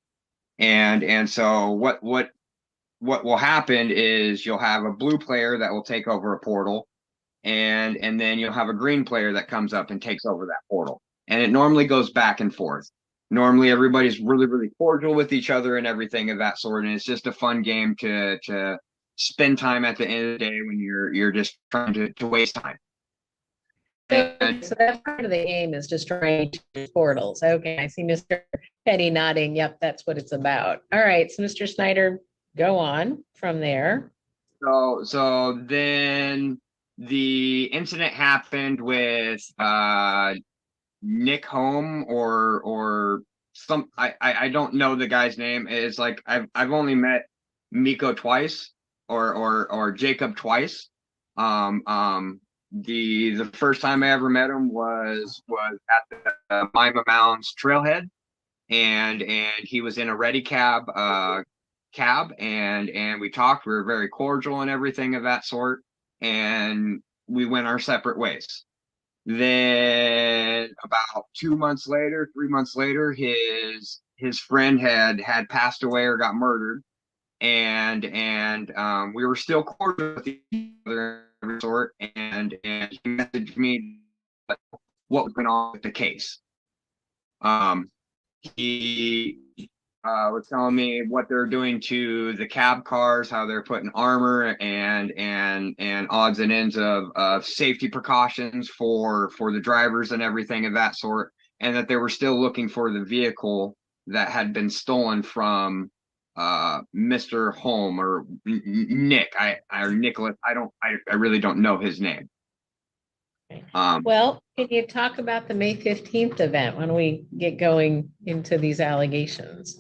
And so what will happen is you'll have a blue player that will take over a portal, and then you'll have a green player that comes up and takes over that portal. And it normally goes back and forth. Normally everybody's really, really cordial with each other and everything of that sort. And it's just a fun game to spend time at the end of the day when you're just trying to waste time. And So that's part of the game, is destroying each other's portals. Okay, I see Mr. Petty nodding. Yep, that's what it's about. All right, so Mr. Snyder, go on from there. so then the incident happened with Nick Home or some I don't know the guy's name. It's like I've only met Miko twice or Jacob twice. The first time I ever met him was at the Mima Mounds trailhead, and he was in a Ready cab and we talked. We were very cordial and everything of that sort, and we went our separate ways. Then about 2 months later, 3 months later, his friend had passed away or got murdered, and we were still cordial with each other of every sort, and he messaged me what was going on with the case. He was telling me what they're doing to the cab cars, how they're putting armor and odds and ends of safety precautions for the drivers and everything of that sort, and that they were still looking for the vehicle that had been stolen from Mr. Holm or Nick. Or Nicholas. I really don't know his name. Well, can you talk about the May 15th event when we get going into these allegations?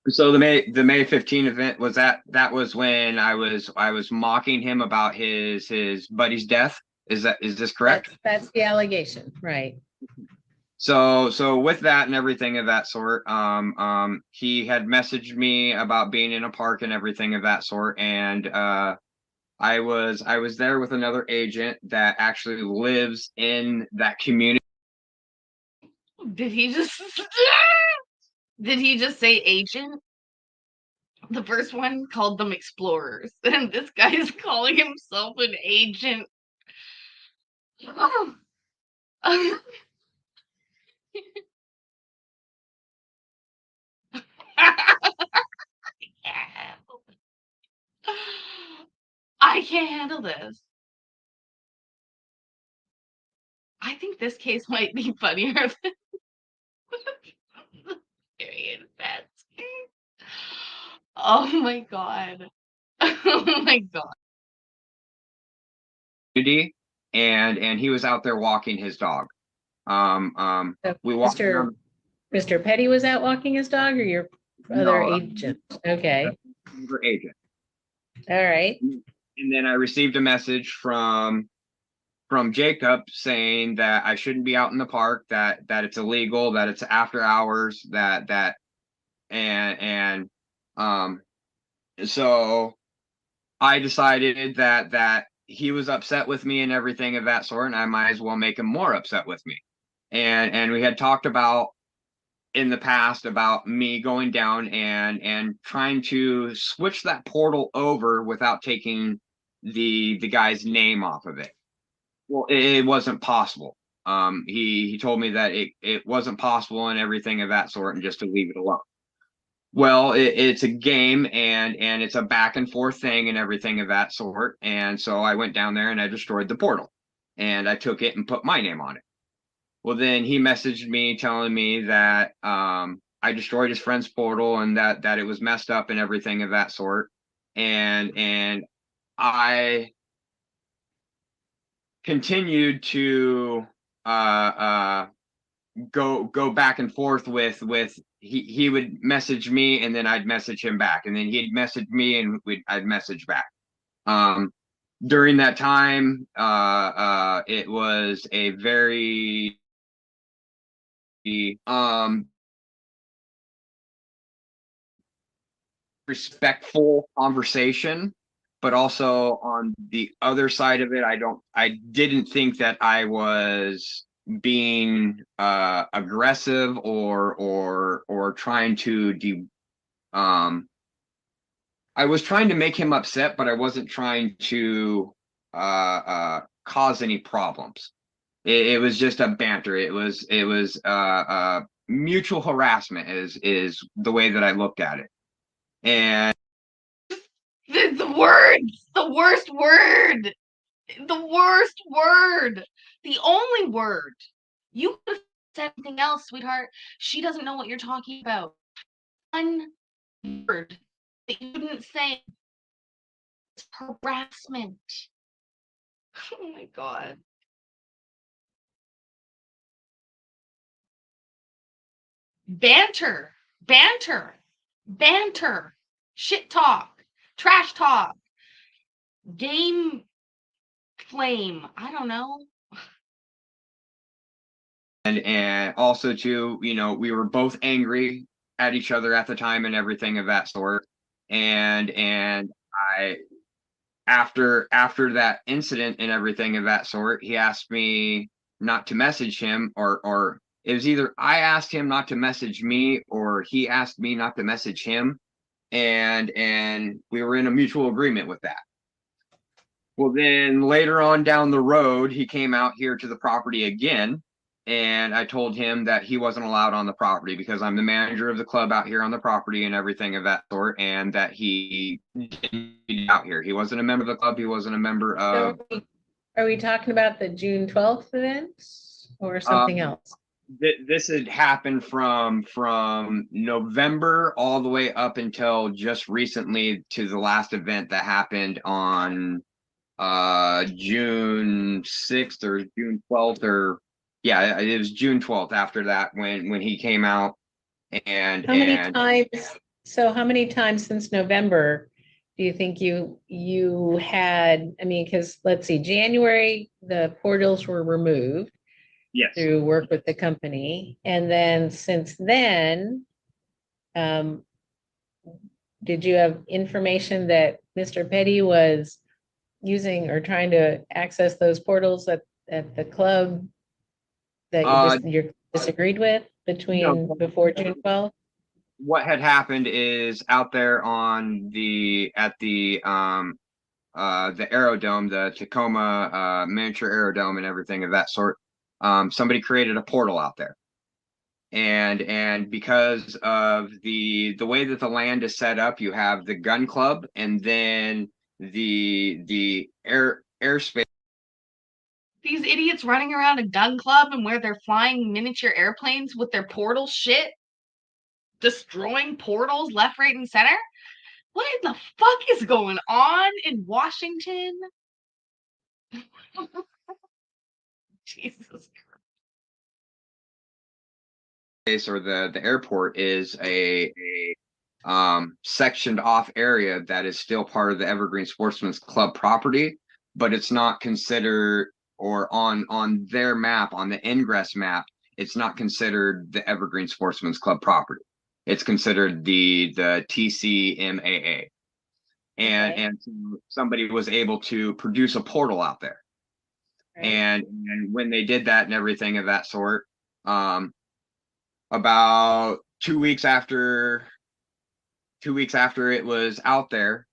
So the May 15th event was that was when I was mocking him about his buddy's death. Is this correct? That's the allegation, right? So with that and everything of that sort, he had messaged me about being in a park and everything of that sort, and I was there with another agent that actually lives in that community. Did he just did he just say agent? The first one called them explorers, and this guy is calling himself an agent. I can't handle this. I think this case might be funnier than period pets. Oh my god. Oh my god. and he was out there walking his dog. So We walked around. Mr. Petty was out walking his dog, or your other No, agent? Okay, Undercover agent. all right. And then I received a message from Jacob saying that I shouldn't be out in the park, that it's illegal, that it's after hours, and so I decided that he was upset with me and everything of that sort, and I might as well make him more upset with me. And we had talked about in the past about me going down and trying to switch that portal over without taking the guy's name off of it. Well, it wasn't possible. He told me that it wasn't possible and everything of that sort, and just to leave it alone. Well, it's a game, and it's a back and forth thing and everything of that sort. And so I went down there and I destroyed the portal, and I took it and put my name on it. Well, then he messaged me telling me that I destroyed his friend's portal and that it was messed up and everything of that sort. And I continued to go back and forth with he would message me, and then I'd message him back, and then he'd message me and I'd message back. During that time, it was a very respectful conversation, but also on the other side of it, I didn't think that I was being aggressive or trying to I was trying to make him upset, but I wasn't trying to cause any problems. It was just a banter. It was mutual harassment is the way that I looked at it. And The words, the worst word, the worst word, the only word. You could have said something else, sweetheart. She doesn't know what you're talking about. One word that you didn't say. It's harassment. Oh my God. Banter, banter, banter, shit talk, trash talk, game flame. I don't know. and also too, we were both angry at each other at the time and everything of that sort. And I after that incident and everything of that sort, he asked me not to message him, or it was either I asked him not to message me or he asked me not to message him, and we were in a mutual agreement with that. Well, then later on down the road, he came out here to the property again, and I told him that he wasn't allowed on the property because I'm the manager of the club out here on the property and everything of that sort, and that he didn't be out here. He wasn't a member of the club. He wasn't a member of. So are we talking about the June 12th events or something else? This had happened from November all the way up until just recently to the last event that happened on June 6th or June 12th, or yeah, it was June 12th after that when he came out. And How many times since November do you think you had, I mean, because let's see, January, the portals were removed yes, through work with the company. And then since then, did you have information that Mr. Petty was using or trying to access those portals at the club that you disagreed with before June 12th? what had happened is out there on the aerodome, the Tacoma miniature aerodome and everything of that sort, somebody created a portal out there. And because of the way that the land is set up, you have the gun club and then the airspace. These idiots running around a gun club and where they're flying miniature airplanes with their portal shit, destroying portals left, right, and center. What in the fuck is going on in Washington? Jesus. Place or the airport is a sectioned off area that is still part of the Evergreen Sportsman's Club property, but it's not considered, or on their map, on the ingress map, it's not considered the Evergreen Sportsman's Club property. It's considered the TCMAA. And Okay. and so somebody was able to produce a portal out there. Right. And when they did that and everything of that sort, about 2 weeks after it was out there,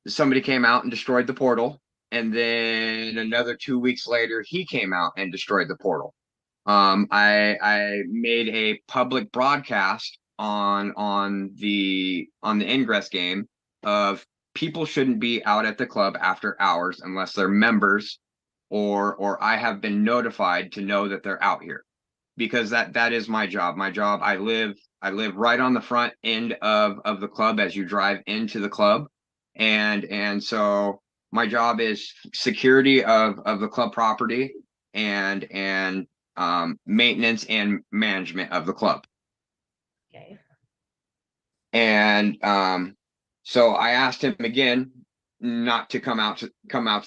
somebody came out and destroyed the portal, and then another 2 weeks later he came out and destroyed the portal. I made a public broadcast on the ingress game of people shouldn't be out at the club after hours unless they're members, or I have been notified to know that they're out here, because that is my job. I live right on the front end of the club as you drive into the club, and so my job is security of the club property and maintenance and management of the club. Okay. And so I asked him again not to come out to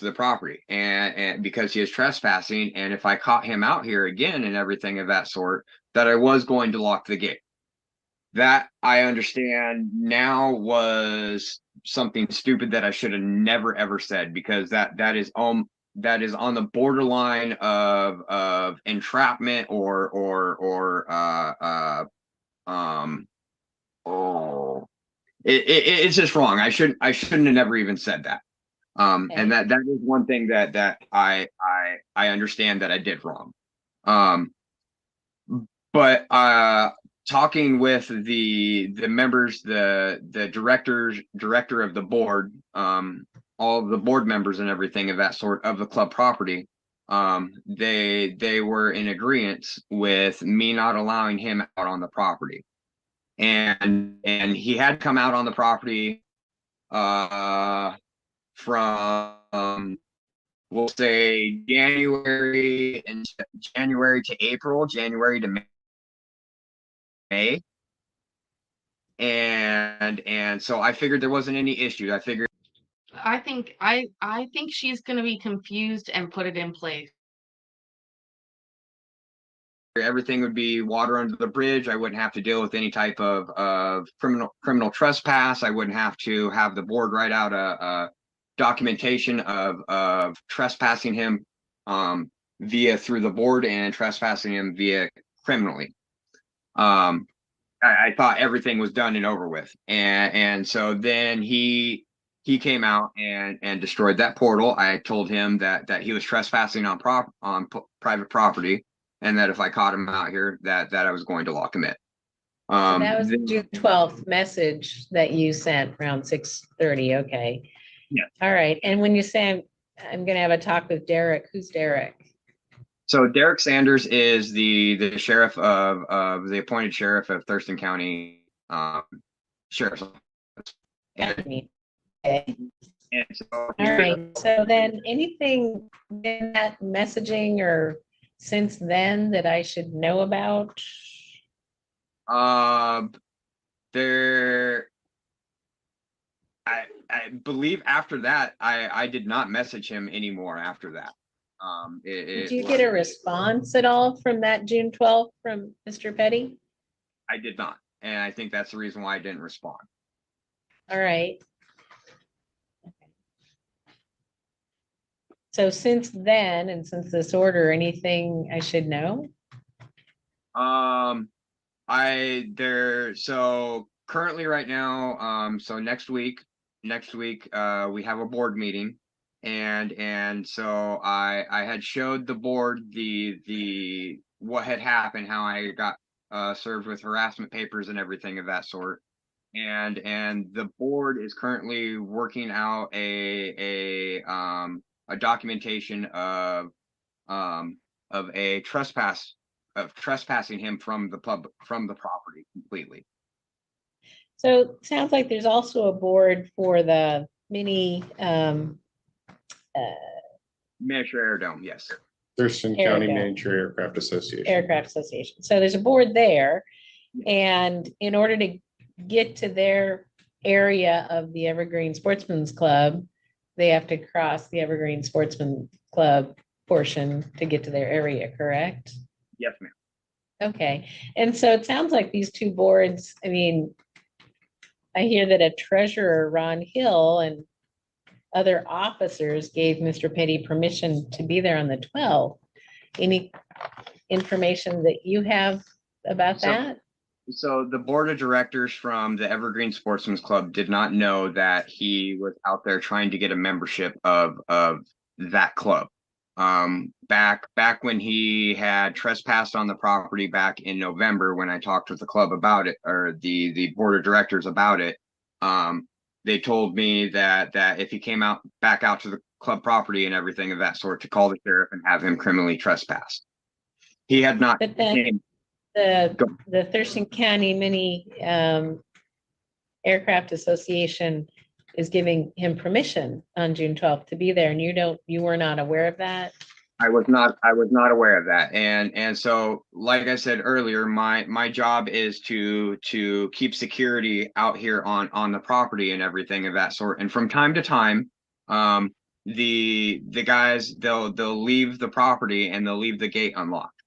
the property, and because he is trespassing, and if I caught him out here again and everything of that sort, that I was going to lock the gate. That I understand now was something stupid that I should have never ever said, because that is on the borderline of entrapment or it's just wrong. I shouldn't have never even said that. Okay. And that is one thing that I understand that I did wrong. But talking with the members, the director of the board, all of the board members and everything of that sort of the club property, they were in agreement with me not allowing him out on the property. And he had come out on the property from we'll say January to April, January to May. And so I figured there wasn't any issue. I figured I think she's gonna be confused and put it in place. everything would be water under the bridge. I wouldn't have to deal with any type of criminal trespass. I wouldn't have to have the board write out a documentation of trespassing him via through the board and trespassing him via criminally. I thought everything was done and over with, and so then he came out and destroyed that portal. I told him that he was trespassing on private property, and that if I caught him out here, that I was going to lock him in. So that was the June 12th message that you sent around 6:30. Okay. Yeah. All right. And when you say I'm going to have a talk with Derek, who's Derek? So Derek Sanders is the sheriff of the appointed sheriff of Thurston County Sheriff's Office. Okay. And so All right. So then anything in that messaging or since then that I should know about? there I believe after that I did not message him anymore after that. Did you get a response at all from that June 12th from Mr. Petty? I did not, and I think that's the reason why I didn't respond. All right. So since then, and since this order, anything I should know? So currently right now, so next week we have a board meeting, and so I had showed the board the what had happened, how I got served with harassment papers and everything of that sort. And the board is currently working out a documentation of a trespassing him from the property completely. So it sounds like there's also a board for the mini Miniature Aerodome, yes. Thurston County Aerodome. Miniature Aircraft Association. Aircraft Association. So there's a board there. And in order to get to their area of the Evergreen Sportsman's Club, they have to cross the Evergreen Sportsman Club portion to get to their area, correct? Yes, ma'am. Okay, and so it sounds like these two boards, I mean, I hear that a treasurer, Ron Hill, and other officers gave Mr. Petty permission to be there on the 12th. Any information that you have about So- that? So the board of directors from the Evergreen Sportsman's Club did not know that he was out there trying to get a membership of that club. Back when he had trespassed on the property back in November, when I talked with the club about it, or the board of directors about it, they told me that if he came back out to the club property and everything of that sort, to call the sheriff and have him criminally trespassed. He had not. But then the Thurston County Mini Aircraft Association is giving him permission on June 12th to be there, and you were not aware of that? I was not aware of that. And so, like I said earlier, my job is to keep security out here on the property and everything of that sort. And from time to time, the guys, they'll leave the property and they'll leave the gate unlocked.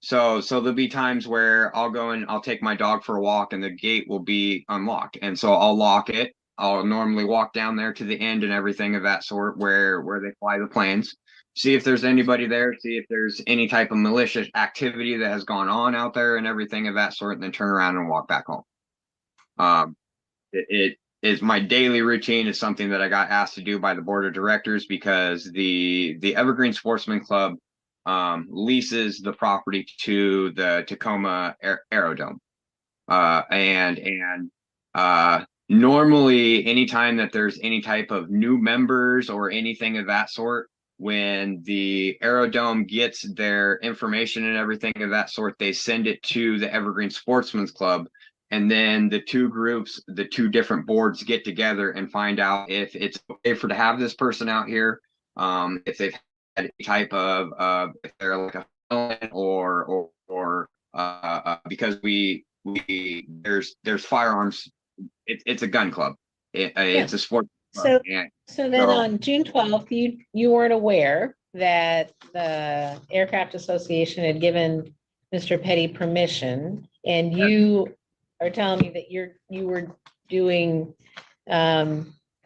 So there'll be times where I'll go and I'll take my dog for a walk and the gate will be unlocked. And so I'll lock it. I'll normally walk down there to the end and everything of that sort where they fly the planes, see if there's anybody there, see if there's any type of malicious activity that has gone on out there and everything of that sort, and then turn around and walk back home. It is my daily routine. Is something that I got asked to do by the board of directors because the Evergreen Sportsman Club leases the property to the Tacoma Aerodome. Normally, anytime that there's any type of new members or anything of that sort, when the Aerodome gets their information and everything of that sort, they send it to the Evergreen Sportsman's Club. And then the two groups, the two different boards get together and find out if it's okay to have this person out here, if they've had any type of, if they're like a felon or because there's firearms. It's a gun club. It's a sport club. So then on June 12th, you weren't aware that the Aircraft Association had given Mr. Petty permission, and you are telling me that you were doing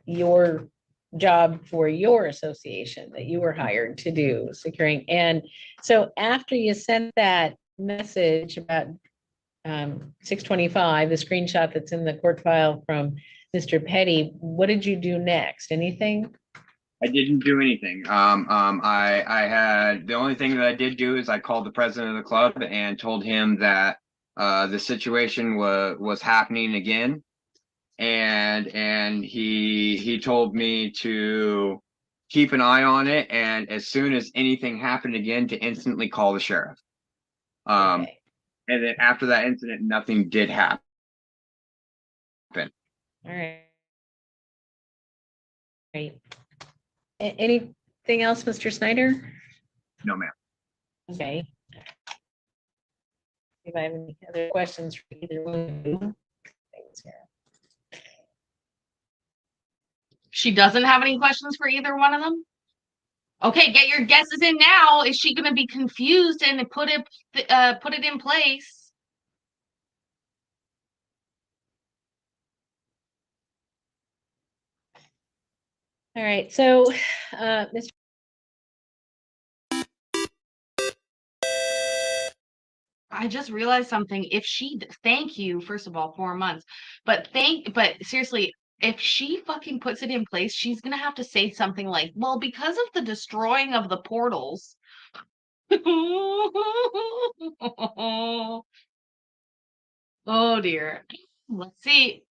your job for your association that you were hired to do, securing. And so after you sent that message about 6:25, the screenshot that's in the court file from Mr. Petty, what did you do next? Anything? I didn't do anything. I had, the only thing that I did do is I called the president of the club and told him that the situation was happening again, and he told me to keep an eye on it, and as soon as anything happened again, to instantly call the sheriff. Okay. And then after that incident, nothing did happen. All right. Great. Anything else, Mr. Snyder? No, ma'am. Okay. If I have any other questions for either one of you. Thanks, Sarah. She doesn't have any questions for either one of them? Okay, get your guesses in now. Is she gonna be confused and put it in place? All right, so, Mr. I just realized something. If she, thank you, first of all, 4 months, but seriously, if she fucking puts it in place, she's gonna have to say something like, well, because of the destroying of the portals. Oh dear. Let's see.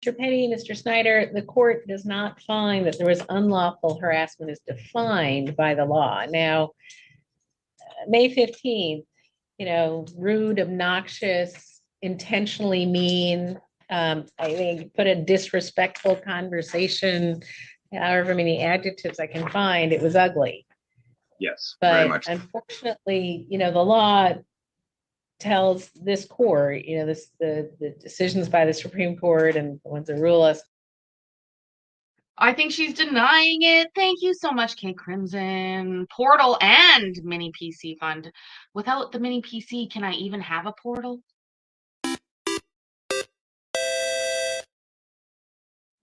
Mr. Petty, Mr. Snyder, the court does not find that there was unlawful harassment as defined by the law. Now, May 15th, rude, obnoxious, intentionally mean. I think put a disrespectful conversation, however many adjectives I can find, it was ugly. Yes, very But much. unfortunately, the law tells this court, the decisions by the Supreme Court and the ones that rule us. I think she's denying it. Thank you so much, K Crimson. Portal and mini PC fund. Without the mini PC, can I even have a portal?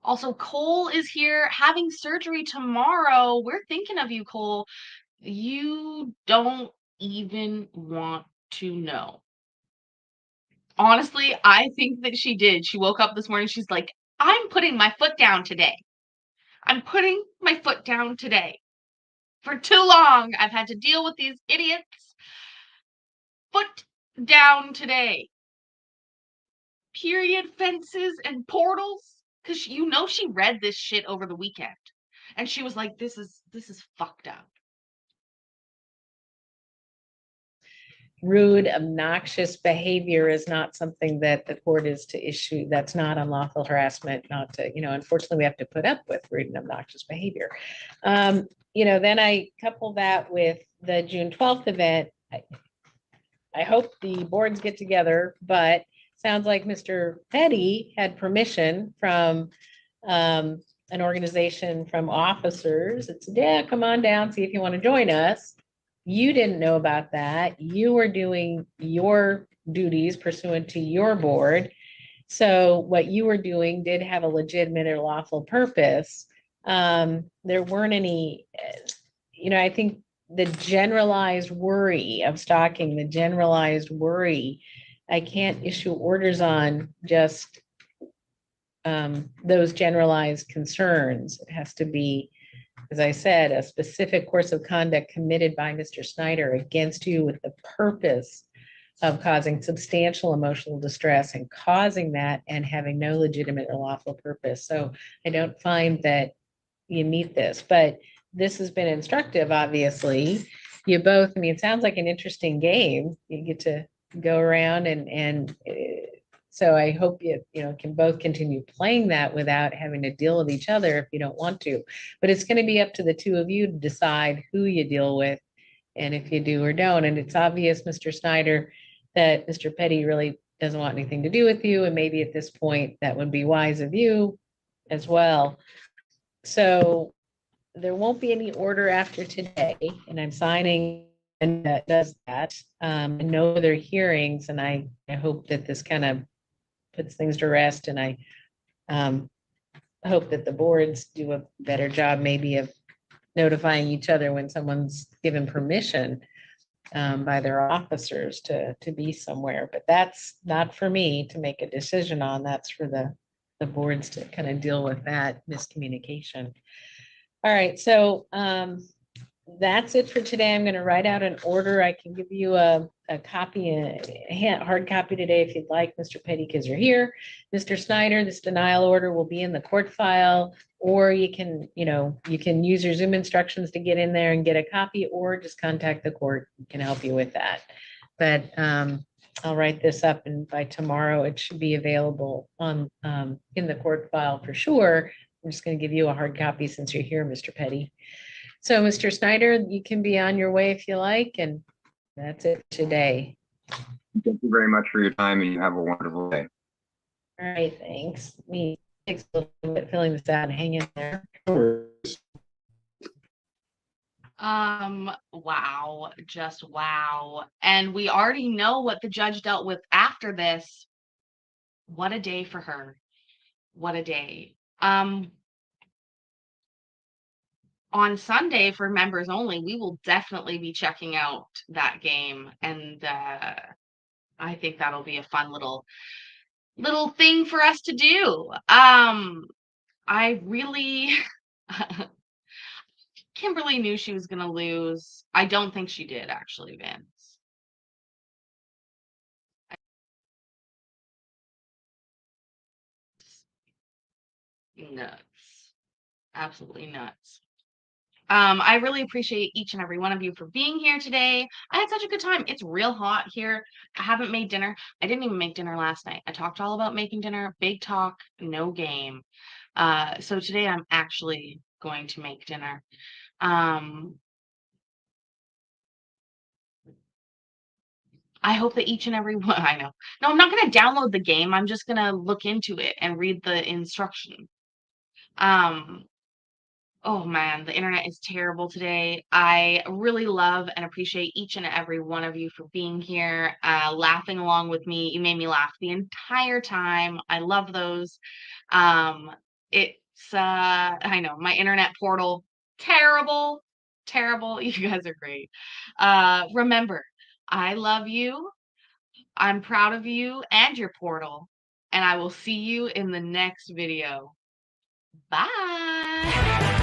Also, Cole is here having surgery tomorrow. We're thinking of you, Cole. You don't even want to know. Honestly, I think that she did. She woke up this morning. She's like, I'm putting my foot down today. I'm putting my foot down today. For too long, I've had to deal with these idiots. Foot down today. Period fences and portals. Because she read this shit over the weekend. And she was like, this is fucked up. Rude, obnoxious behavior is not something that the court is to issue. That's not unlawful harassment, not to, unfortunately, we have to put up with rude and obnoxious behavior. Then I couple that with the June 12th event. I hope the boards get together, but sounds like Mr. Petty had permission from an organization from officers. It said, yeah, come on down, see if you want to join us. You didn't know about that. You were doing your duties pursuant to your board. So what you were doing did have a legitimate or lawful purpose. There weren't any, I think the generalized worry of stalking, the generalized worry, I can't issue orders on just those generalized concerns. It has to be, as I said, a specific course of conduct committed by Mr. Snyder against you with the purpose of causing substantial emotional distress and causing that and having no legitimate or lawful purpose. So I don't find that you meet this, but this has been instructive, obviously. You both, it sounds like an interesting game. You get to go around and so I hope you can both continue playing that without having to deal with each other if you don't want to. But it's going to be up to the two of you to decide who you deal with and if you do or don't. And it's obvious, Mr. Snyder, that Mr. Petty really doesn't want anything to do with you. And maybe at this point that would be wise of you as well. So there won't be any order after today, and I'm signing and that does that. No other hearings, and I hope that this kind of puts things to rest, and I hope that the boards do a better job maybe of notifying each other when someone's given permission by their officers to be somewhere. But that's not for me to make a decision on. That's for the boards to kind of deal with that miscommunication. All right, so that's it for today. I'm going to write out an order. I can give you a copy, a hard copy today if you'd like, Mr. Petty, because you're here. Mr. Snyder, this denial order will be in the court file, or you can use your Zoom instructions to get in there and get a copy, or just contact the court. We can help you with that. But I'll write this up, and by tomorrow it should be available on in the court file for sure. I'm just going to give you a hard copy since you're here, Mr. Petty. So, Mr. Snyder, you can be on your way if you like, and that's it today. Thank you very much for your time, and you have a wonderful day. All right, thanks. Me takes a little bit filling this out and hang in there. Wow, just wow. And we already know what the judge dealt with after this. What a day for her. What a day. On Sunday for members only, we will definitely be checking out that game, and I think that'll be a fun little thing for us to do. I really Kimberly knew she was gonna lose. I don't think she did actually, Vince. Nuts. Absolutely nuts. I really appreciate each and every one of you for being here today. I had such a good time. It's real hot here. I haven't made dinner. I didn't even make dinner last night. I talked all about making dinner. Big talk, no game. So today I'm actually going to make dinner. I hope that each and every one, I know. No, I'm not going to download the game. I'm just going to look into it and read the instructions. Oh man, the internet is terrible today. I really love and appreciate each and every one of you for being here, laughing along with me. You made me laugh the entire time. I love those. It's I know my internet portal, terrible, terrible. You guys are great. Remember, I love you. I'm proud of you and your portal, and I will see you in the next video. Bye.